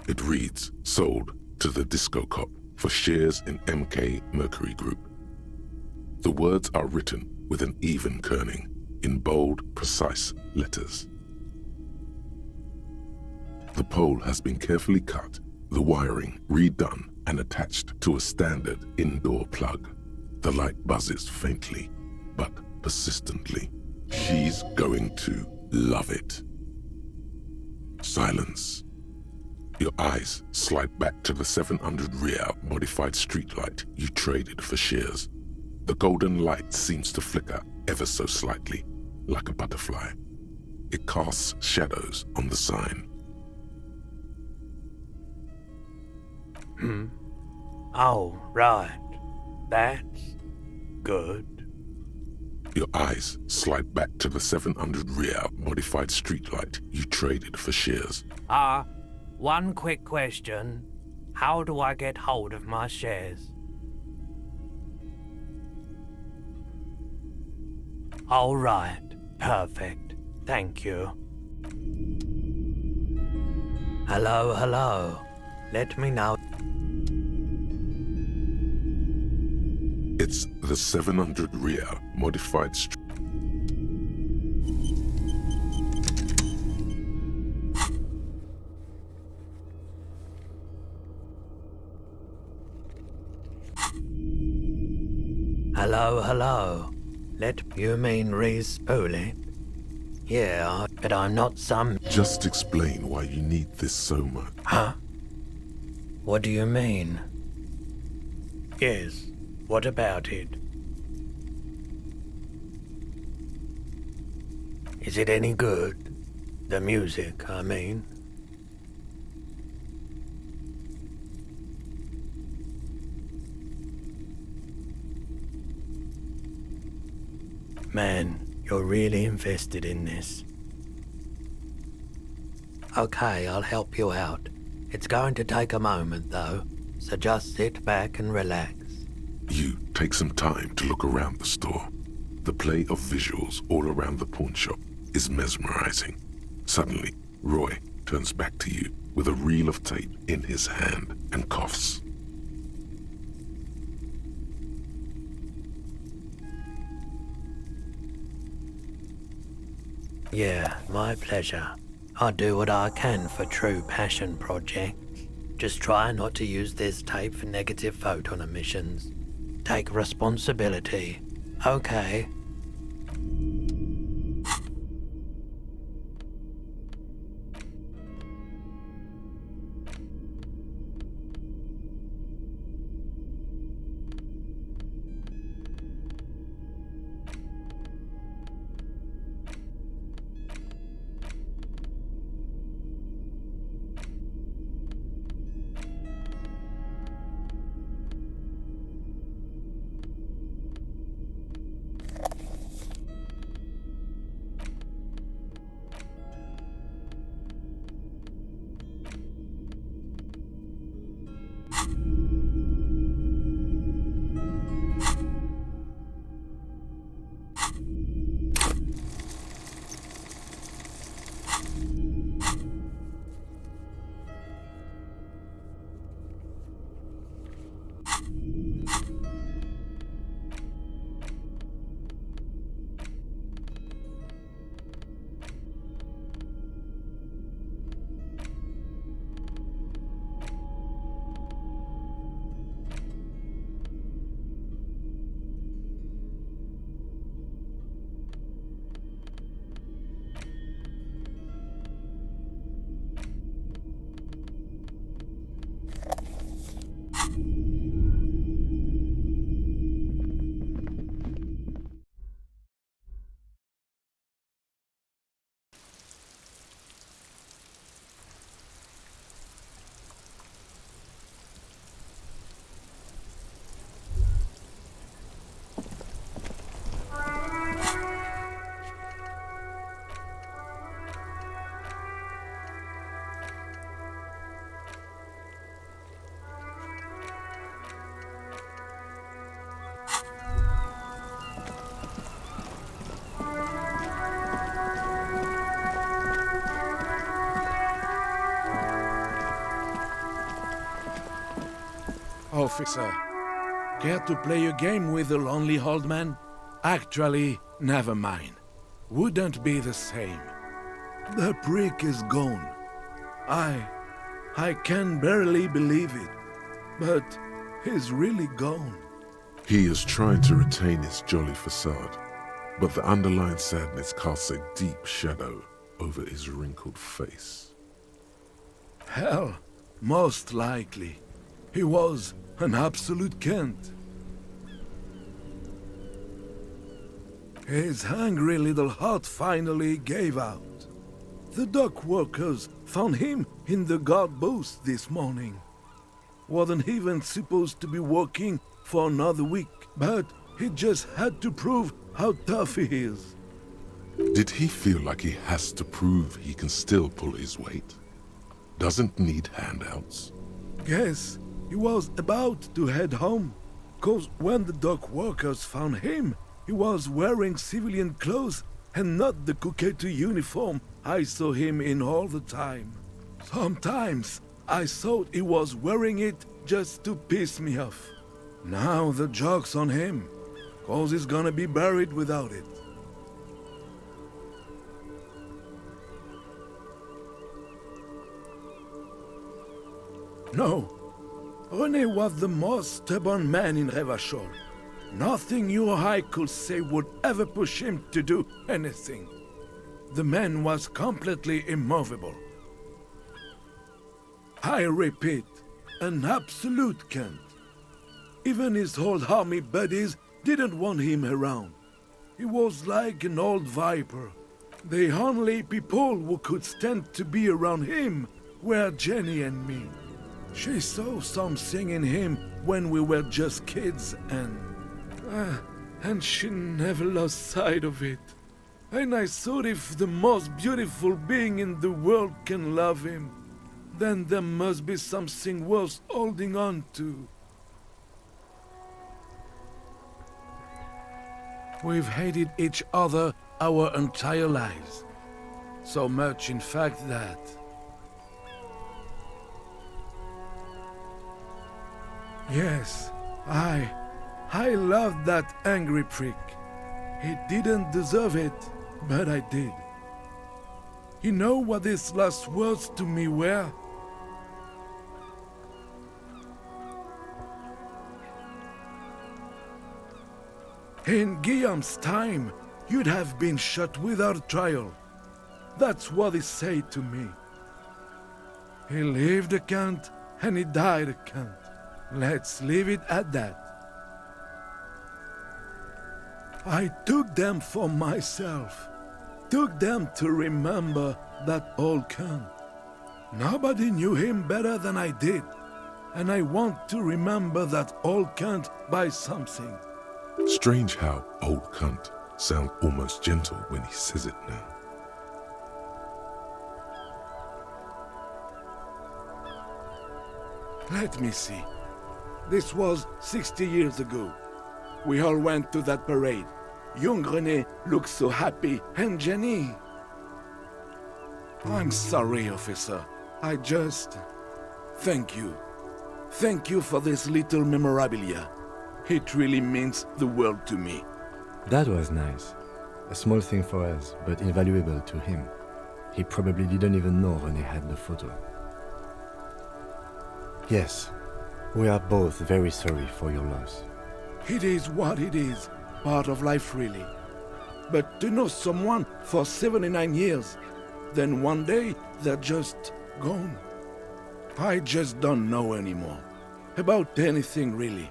It reads, sold to the Disco Cop for shares in MK Mercury Group. The words are written with an even kerning, in bold, precise letters. The pole has been carefully cut, the wiring redone and attached to a standard indoor plug. The light buzzes faintly, but persistently. She's going to love it. Silence. Your eyes slide back to the 700 Real modified streetlight you traded for shares. The golden light seems to flicker ever so slightly, like a butterfly. It casts shadows on the sign. Oh, right. That's good. Your eyes slide back to the 700 Real modified streetlight you traded for shares. One quick question. How do I get hold of my shares? All right. Perfect. Thank you. Hello. Let me know. It's the 700 Real modified Hello. You mean re-spool it? Yeah, but I'm not some... Just explain why you need this so much. Huh? What do you mean? Yes, what about it? Is it any good? The music, I mean. Man, you're really invested in this. Okay, I'll help you out. It's going to take a moment, though, so just sit back and relax. You take some time to look around the store. The play of visuals all around the pawn shop is mesmerizing. Suddenly, Roy turns back to you with a reel of tape in his hand and coughs. Yeah, my pleasure. I do what I can for true passion projects. Just try not to use this tape for negative photon emissions. Take responsibility, okay? Officer, care to play a game with the lonely old man? Actually, never mind. Wouldn't be the same. The prick is gone. I can barely believe it, but he's really gone. He is trying to retain his jolly facade, but the underlying sadness casts a deep shadow over his wrinkled face. Hell, most likely. He was an absolute Kent. His hungry little heart finally gave out. The dock workers found him in the guard booth this morning. Wasn't even supposed to be working for another week, but he just had to prove how tough he is. Did he feel like he has to prove he can still pull his weight? Doesn't need handouts? Guess he was about to head home, 'cause when the dock workers found him, he was wearing civilian clothes and not the Kuketu uniform I saw him in all the time. Sometimes I thought he was wearing it just to piss me off. Now the joke's on him, 'cause he's gonna be buried without it. No, René was the most stubborn man in Revachol. Nothing you or I could say would ever push him to do anything. The man was completely immovable. I repeat, an absolute Kent. Even his old army buddies didn't want him around. He was like an old viper. The only people who could stand to be around him were Jenny and me. She saw something in him when we were just kids, and she never lost sight of it. And I thought if the most beautiful being in the world can love him, then there must be something worth holding on to. We've hated each other our entire lives. So much, in fact, that... Yes, I loved that angry prick. He didn't deserve it, but I did. You know what his last words to me were? In Guillaume's time, you'd have been shot without trial. That's what he said to me. He lived a Kent, and he died a Kent. Let's leave it at that. I took them for myself. Took them to remember that old Kent. Nobody knew him better than I did. And I want to remember that old Kent by something. Strange how old cunt sounds almost gentle when he says it now. Let me see. This was 60 years ago. We all went to that parade. Young René looked so happy, and Jenny... I'm sorry, officer. I just... Thank you. Thank you for this little memorabilia. It really means the world to me. That was nice. A small thing for us, but invaluable to him. He probably didn't even know René had the photo. Yes, we are both very sorry for your loss. It is what it is. Part of life, really. But to know someone for 79 years, then one day they're just gone. I just don't know anymore. About anything, really.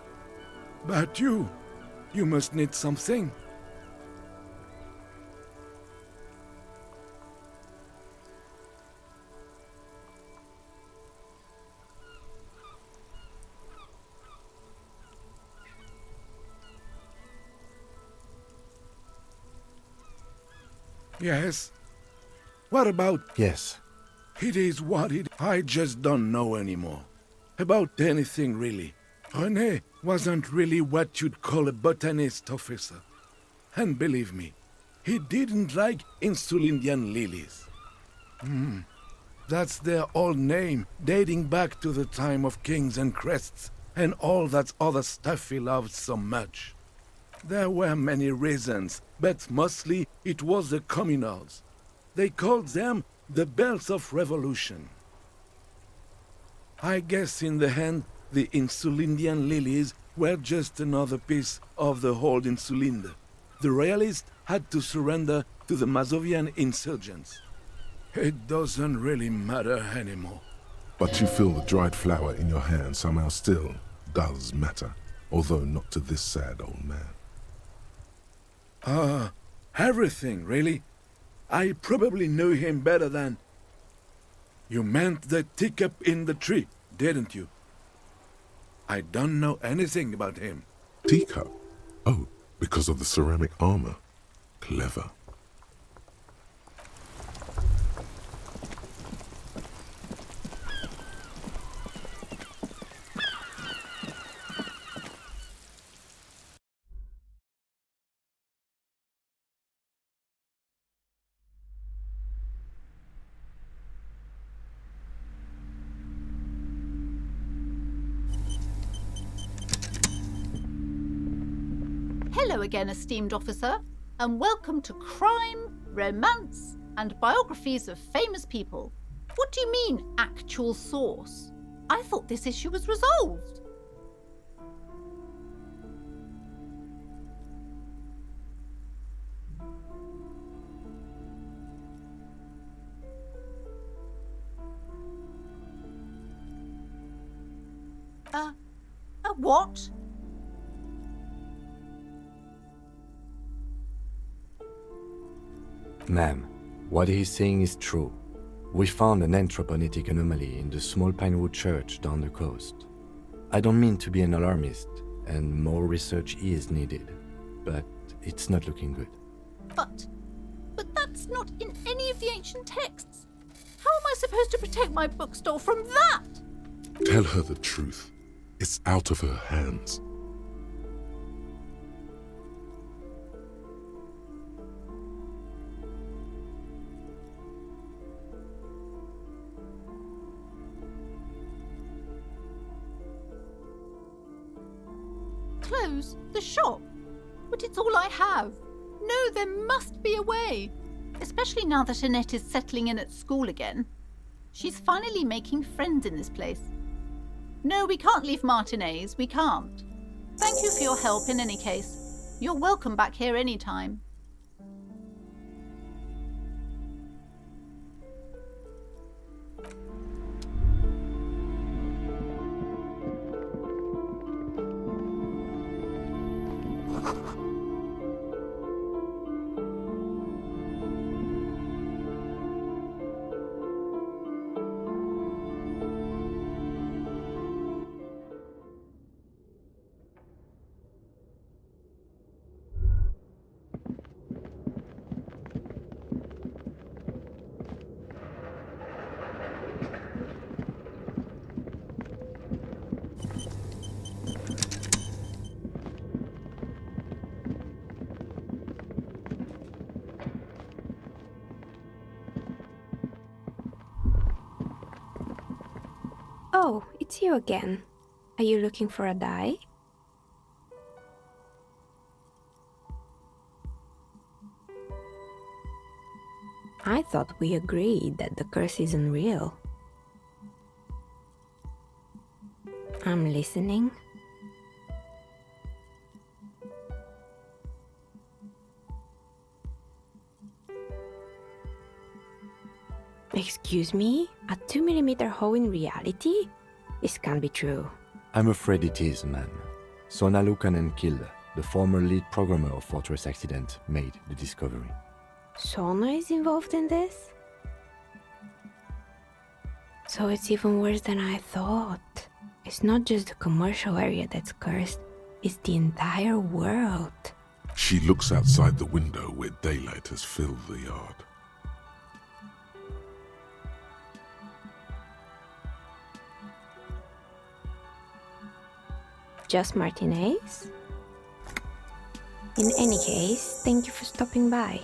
But you must need something. Yes? What about... Yes. It is what it... I just don't know anymore. About anything, really. René wasn't really what you'd call a botanist, officer. And believe me, he didn't like Insulindian lilies. That's their old name, dating back to the time of kings and crests and all that other stuff he loved so much. There were many reasons, but mostly it was the communals. They called them the belts of revolution. I guess in the end, the Insulindian lilies were just another piece of the whole Insulinde. The royalists had to surrender to the Mazovian insurgents. It doesn't really matter anymore. But you feel the dried flower in your hand somehow still does matter, although not to this sad old man. Everything, really. I probably knew him better than... You meant the teacup in the tree, didn't you? I don't know anything about him. Teacup? Oh, because of the ceramic armor. Clever. Hello again, esteemed officer, and welcome to Crime, Romance, and Biographies of Famous People. What do you mean, actual source? I thought this issue was resolved. What? Ma'am, what he's saying is true. We found an anthroponetic anomaly in the small Pinewood church down the coast. I don't mean to be an alarmist, and more research is needed, but it's not looking good. But that's not in any of the ancient texts. How am I supposed to protect my bookstore from that? Tell her the truth. It's out of her hands. Close the shop? But it's all I have. No, there must be a way. Especially now that Annette is settling in at school again. She's finally making friends in this place. No, we can't leave Martinez. We can't. Thank you for your help in any case. You're welcome back here anytime. Oh, it's you again. Are you looking for a dye? I thought we agreed that the curse isn't real. I'm listening. Excuse me? A 2mm hole in reality? This can't be true. I'm afraid it is, ma'am. Sona Lukanen-Kill, the former lead programmer of Fortress Accident, made the discovery. Sona is involved in this? So it's even worse than I thought. It's not just the commercial area that's cursed, it's the entire world. She looks outside the window where daylight has filled the yard. Just Martinez? In any case, thank you for stopping by.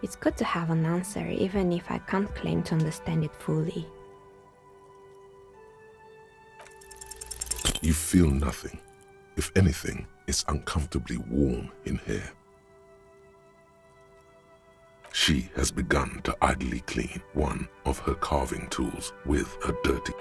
It's good to have an answer, even if I can't claim to understand it fully. You feel nothing. If anything, it's uncomfortably warm in here. She has begun to idly clean one of her carving tools with a dirty.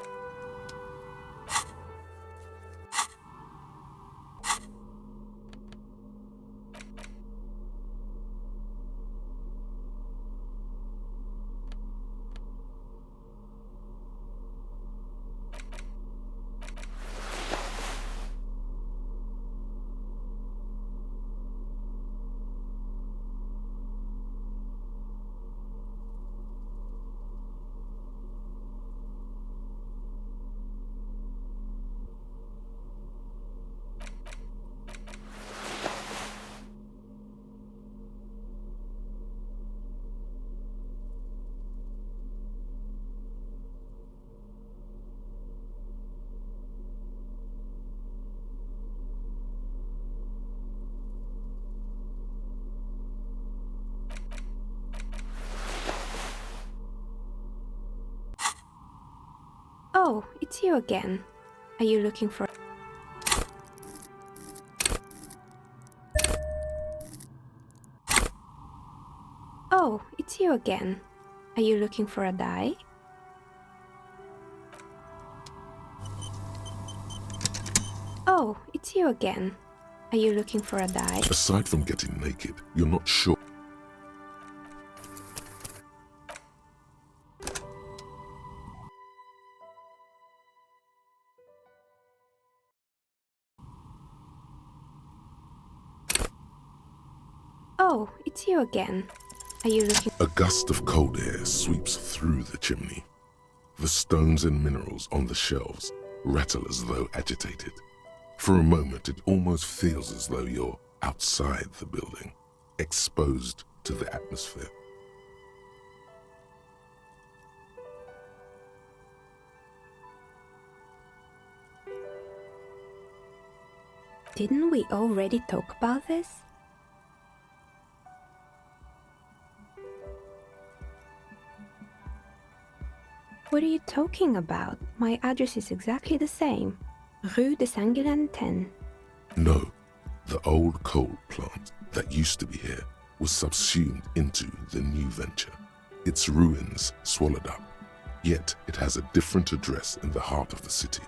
Oh, it's you again. Are you looking for... Oh, it's you again. Are you looking for a die? Oh, it's you again. Are you looking for a die? Aside from getting naked, you're not sure. Oh, it's you again. Are you looking... A gust of cold air sweeps through the chimney. The stones and minerals on the shelves rattle as though agitated. For a moment, it almost feels as though you're outside the building, exposed to the atmosphere. Didn't we already talk about this? What are you talking about? My address is exactly the same. Rue de Saint-Guilain 10. No, the old coal plant that used to be here was subsumed into the new venture. Its ruins swallowed up, yet it has a different address in the heart of the city.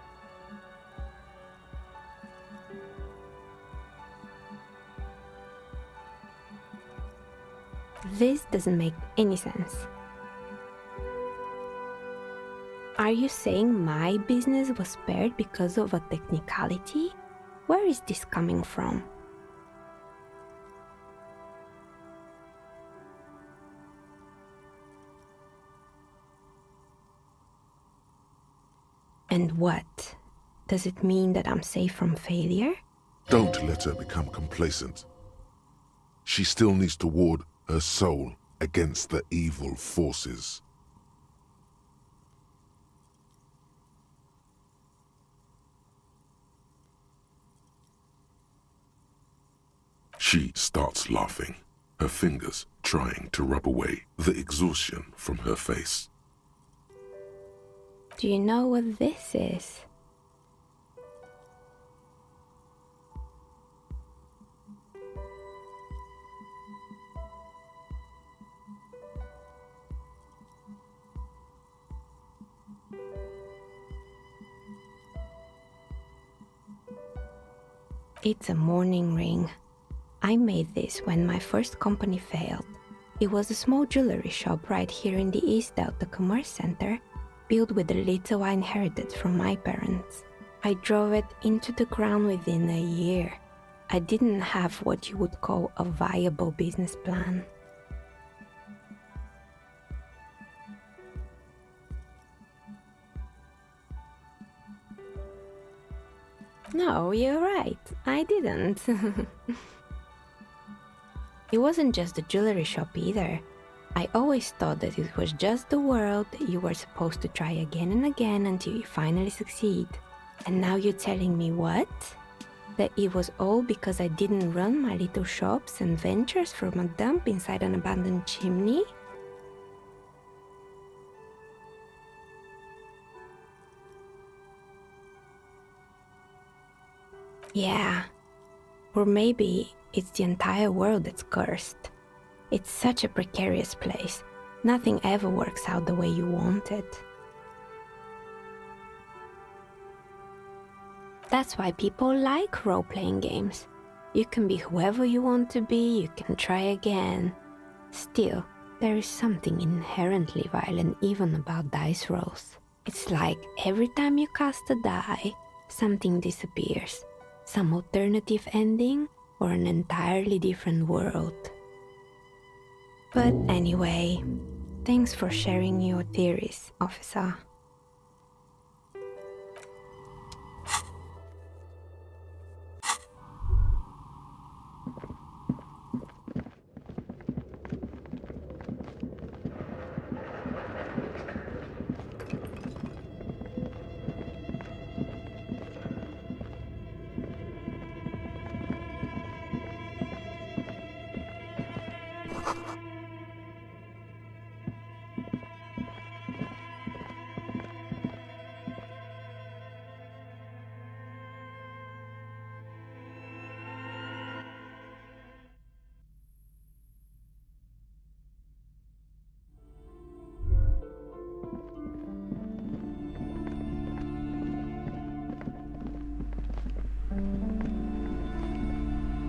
This doesn't make any sense. Are you saying my business was spared because of a technicality? Where is this coming from? And what? Does it mean that I'm safe from failure? Don't let her become complacent. She still needs to ward her soul against the evil forces. She starts laughing, her fingers trying to rub away the exhaustion from her face. Do you know what this is? It's a mourning ring. I made this when my first company failed. It was a small jewelry shop right here in the East out the Commerce Center, built with the little I inherited from my parents. I drove it into the ground within a year. I didn't have what you would call a viable business plan. No, you're right. I didn't. It wasn't just the jewelry shop either. I always thought that it was just the world that you were supposed to try again and again until you finally succeed. And now you're telling me what? That it was all because I didn't run my little shops and ventures from a dump inside an abandoned chimney? Yeah. Or maybe it's the entire world that's cursed. It's such a precarious place. Nothing ever works out the way you want it. That's why people like role-playing games. You can be whoever you want to be, you can try again. Still, there is something inherently violent even about dice rolls. It's like every time you cast a die, something disappears. Some alternative ending or an entirely different world. But anyway, thanks for sharing your theories, officer.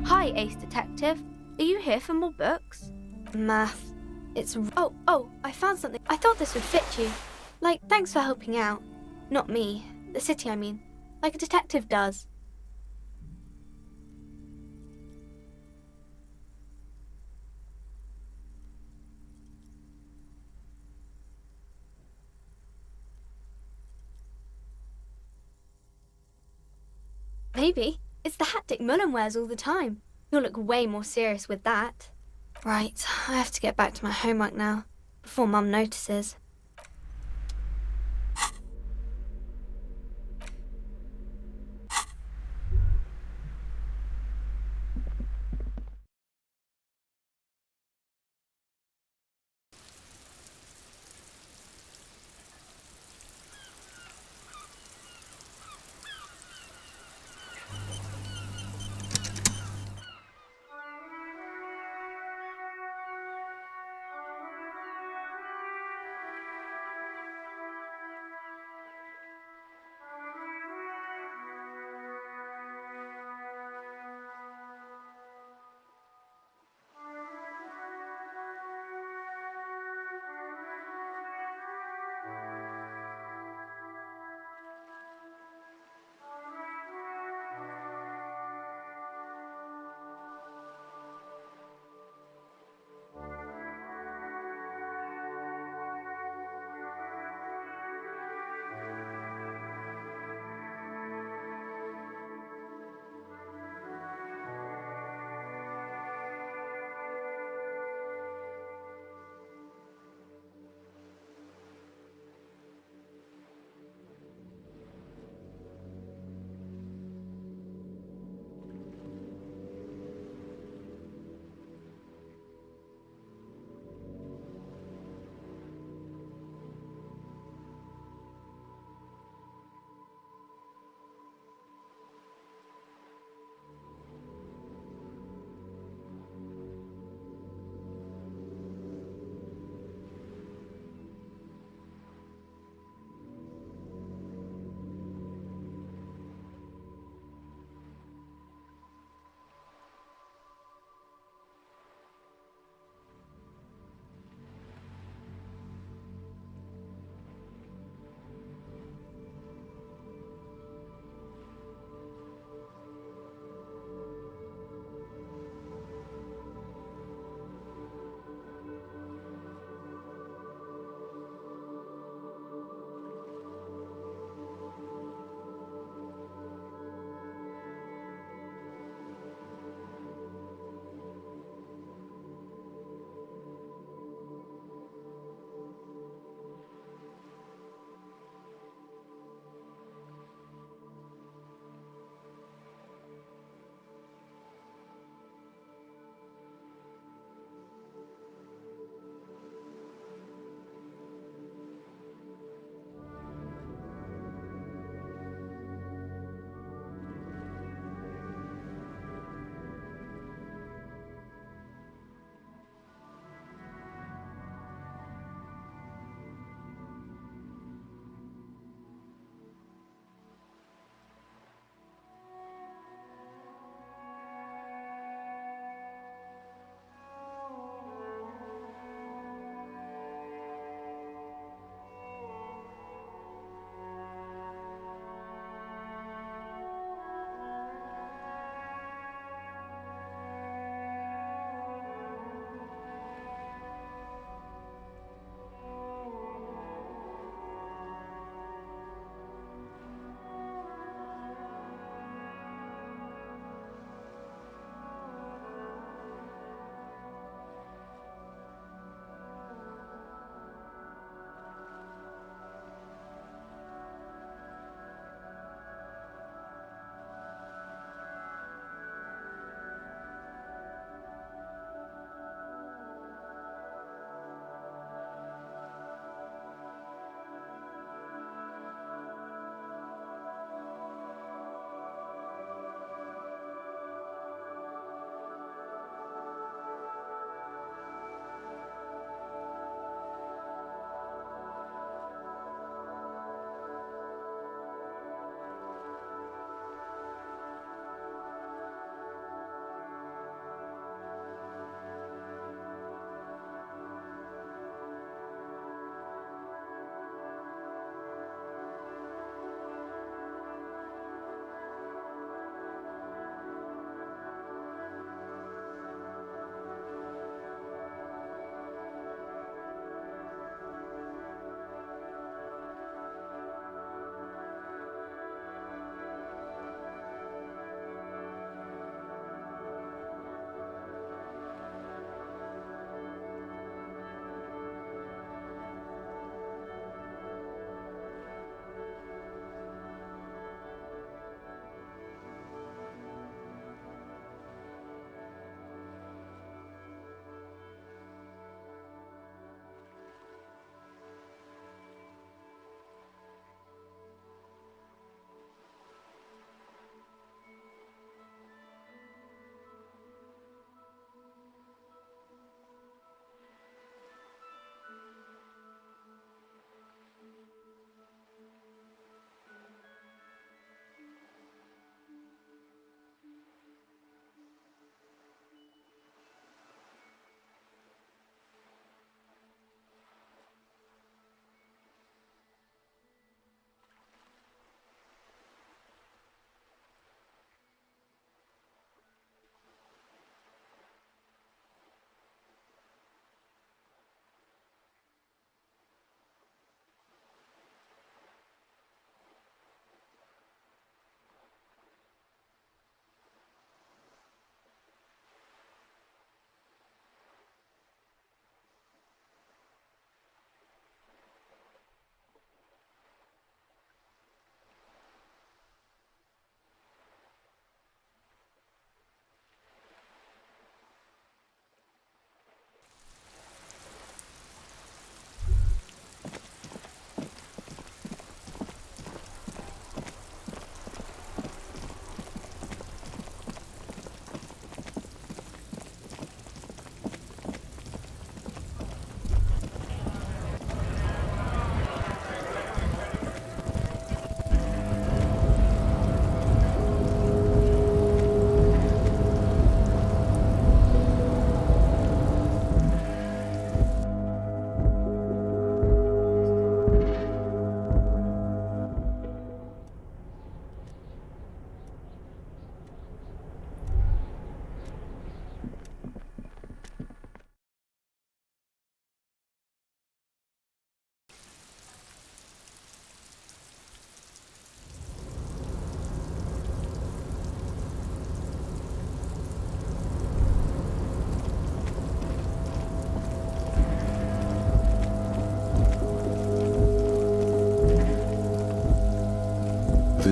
Hi, Ace Detective. Are you here for more books? Math. It's... Oh, I found something. I thought this would fit you. Like, thanks for helping out. Not me. The city, I mean. Like a detective does. Maybe. It's the hat Dick Mullen wears all the time. You'll look way more serious with that. Right, I have to get back to my homework now, before Mum notices.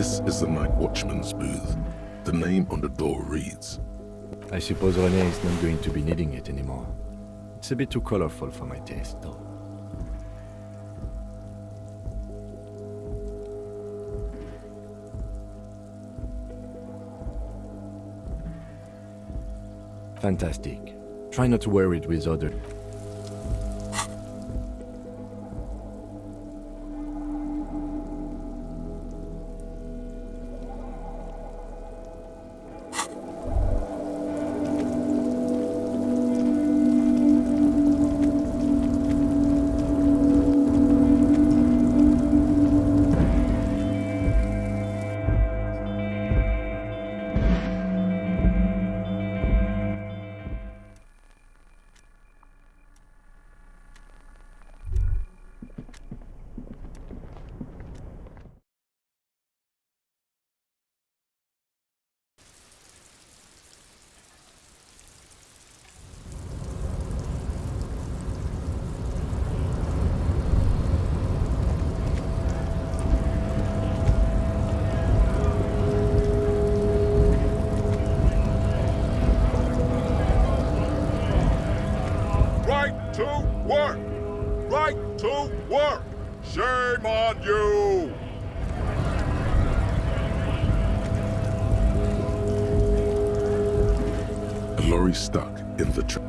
This is the night watchman's booth. The name on the door reads, I suppose René is not going to be needing it anymore. It's a bit too colorful for my taste, though. Fantastic. Try not to wear it with other... Right to work! Right to work! Shame on you! a lorry stuck in the track.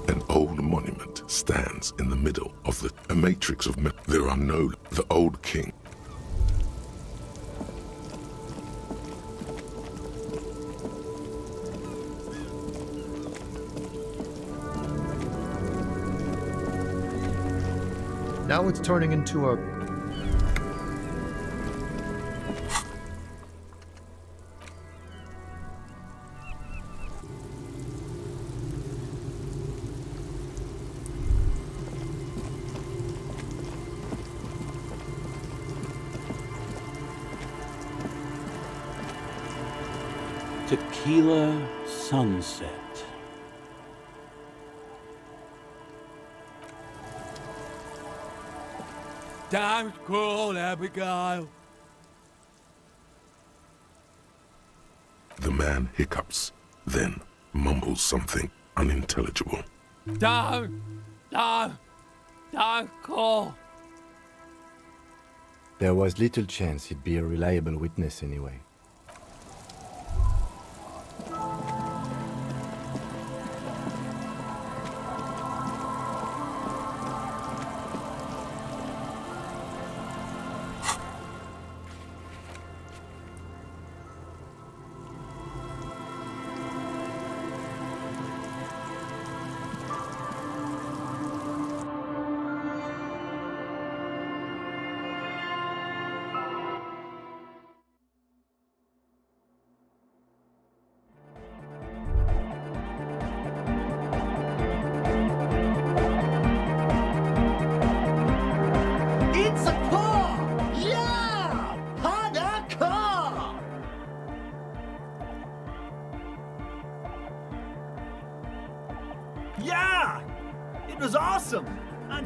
An old monument stands in the middle of a matrix of there are no the old king. Now it's turning into a... Tequila sunset. Damn cool, Abigail. The man hiccups, then mumbles something unintelligible. Don't call. There was little chance he'd be a reliable witness anyway.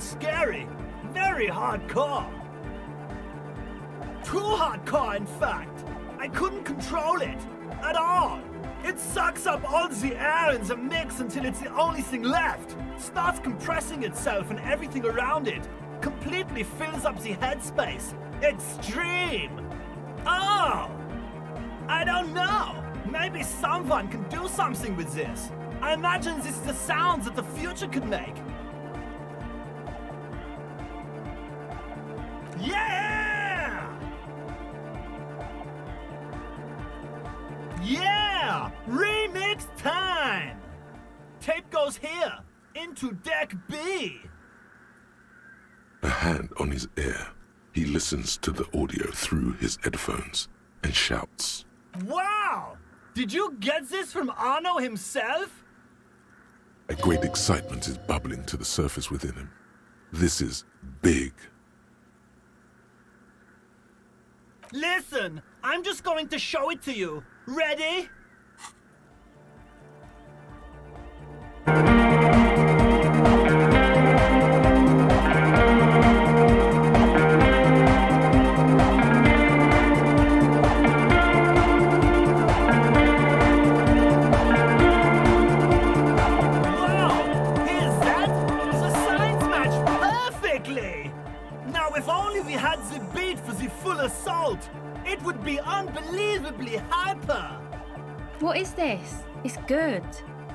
and scary. Very hardcore. Too hardcore, in fact. I couldn't control it at all. It sucks up all the air in the mix until it's the only thing left. Starts compressing itself and everything around it. Completely fills up the headspace. Extreme. Oh! I don't know. Maybe someone can do something with this. I imagine this is the sounds that the future could make. Yeah! Yeah! Remix time! Tape goes here, into deck B. A hand on his ear, he listens to the audio through his headphones and shouts. Wow! Did you get this from Arno himself? A great excitement is bubbling to the surface within him. This is big. Listen, I'm just going to show it to you. Ready? Assault! It would be unbelievably hyper! What is this? It's good.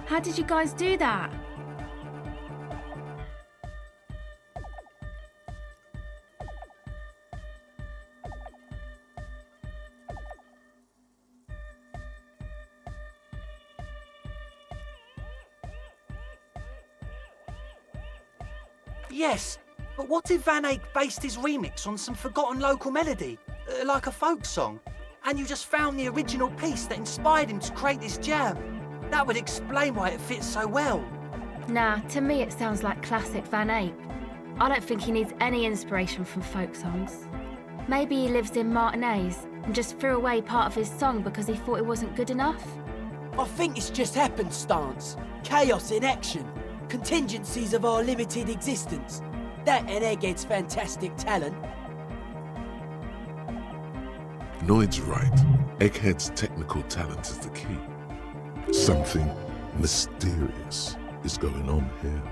How did you guys do that? Yes, but what if Van Eyck based his remix on some forgotten local melody, like a folk song, and you just found the original piece that inspired him to create this jam? That would explain why it fits so well. Nah, to me it sounds like classic Van Eyck. I don't think he needs any inspiration from folk songs. Maybe he lives in Martinez and just threw away part of his song because he thought it wasn't good enough. I think it's just happenstance. Chaos in action. Contingencies of our limited existence. That and Egghead's fantastic talent. Noid's right. Egghead's technical talent is the key. Something mysterious is going on here.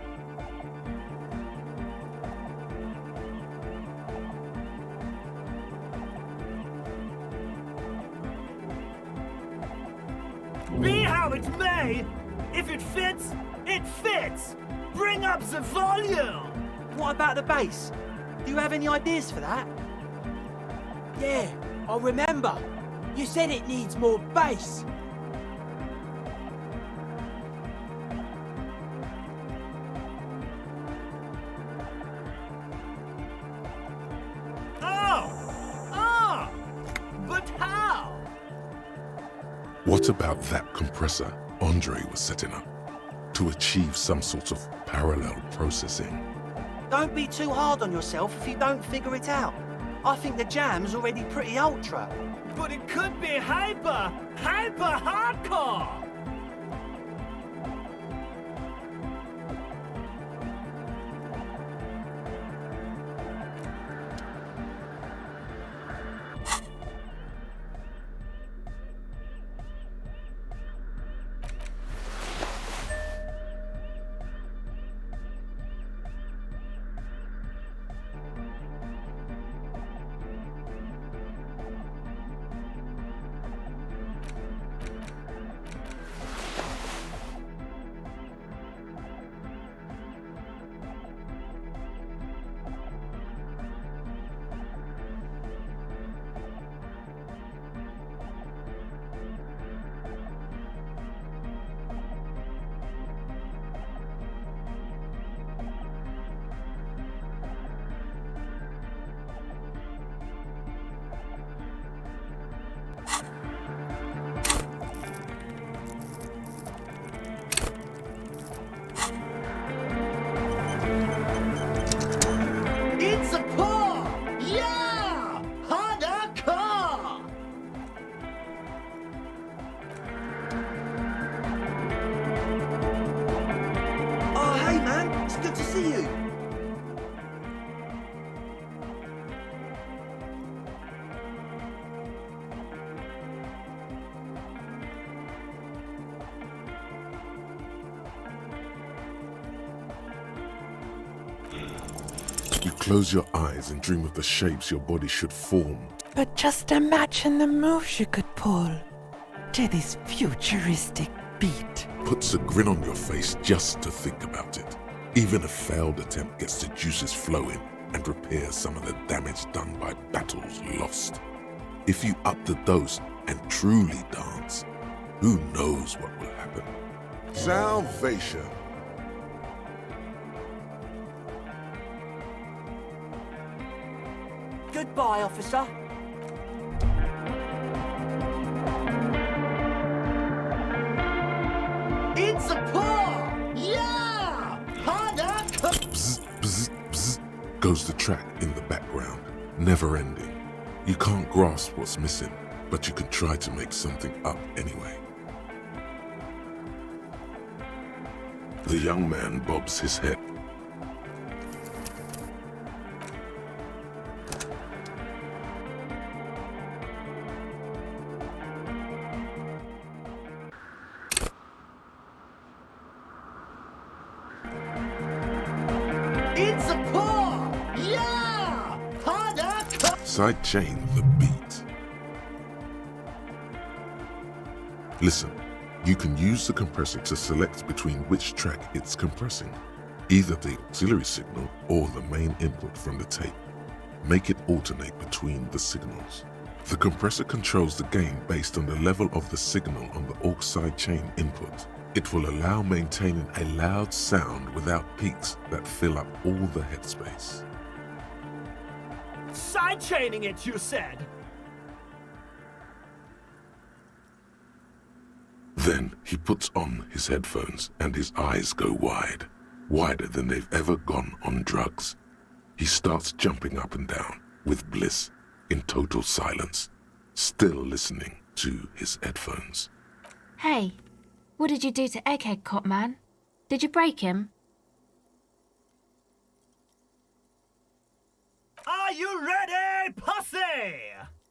Be how it may, if it fits, it fits! Bring up the volume! What about the bass? Do you have any ideas for that? Yeah, I remember. You said it needs more bass. But how? What about that compressor Andre was setting up to achieve some sort of parallel processing? Don't be too hard on yourself if you don't figure it out. I think the jam's already pretty ultra. But it could be hyper hardcore! It's a paw! Yeah! Hardcore! Oh, hey man, it's good to see you. Close your eyes and dream of the shapes your body should form. But just imagine the moves you could pull to this futuristic beat. Puts a grin on your face just to think about it. Even a failed attempt gets the juices flowing and repairs some of the damage done by battles lost. If you up the dose and truly dance, who knows what will happen? Salvation. Goodbye, officer. It's a paw! Yeah! Bzz, bzz, bzz, goes the track in the background, never ending. You can't grasp what's missing, but you can try to make something up anyway. The young man bobs his head. It's a paw! Yeah! Sidechain the beat. Listen, you can use the compressor to select between which track it's compressing, either the auxiliary signal or the main input from the tape. Make it alternate between the signals. The compressor controls the gain based on the level of the signal on the aux sidechain input. It will allow maintaining a loud sound without peaks that fill up all the headspace. Sidechaining it, you said? Then he puts on his headphones and his eyes go wide, wider than they've ever gone on drugs. He starts jumping up and down with bliss in total silence, still listening to his headphones. Hey, what did you do to Egghead, Cop Man? Did you break him? Are you ready, pussy?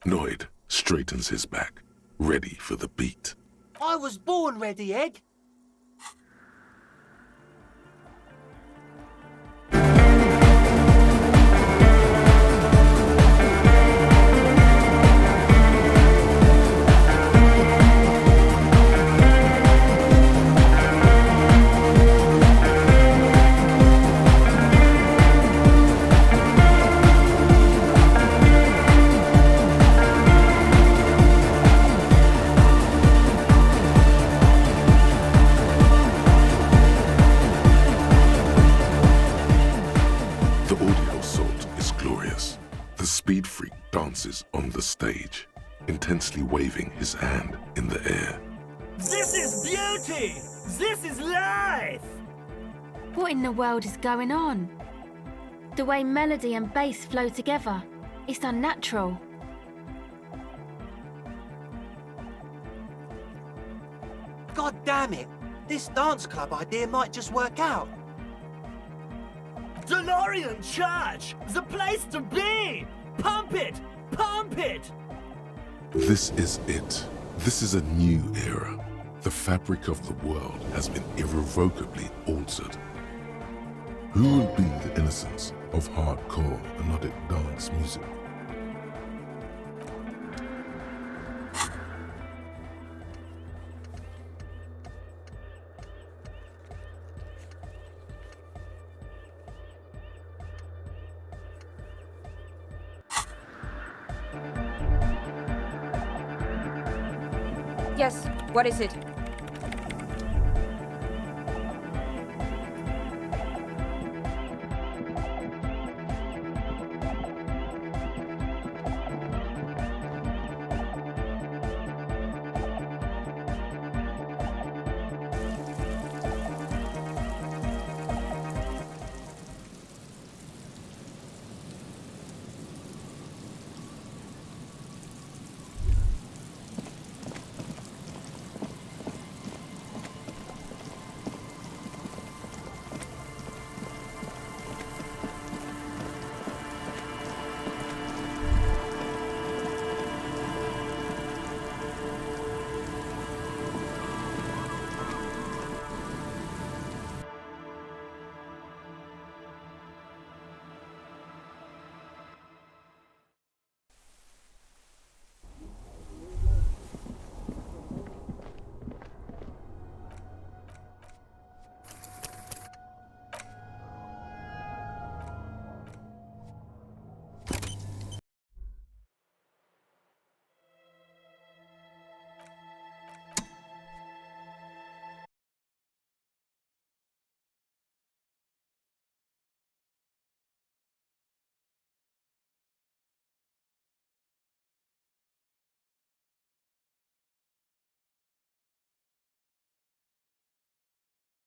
Noid straightens his back, ready for the beat. I was born ready, Egg. Speed Freak dances on the stage, intensely waving his hand in the air. This is beauty! This is life! What in the world is going on? The way melody and bass flow together, it's unnatural. God damn it! This dance club idea might just work out. DeLorean Church! The place to be! Pump it! Pump it! This is it. This is a new era. The fabric of the world has been irrevocably altered. Who will be the innocence of hardcore melodic dance music? Yes, what is it?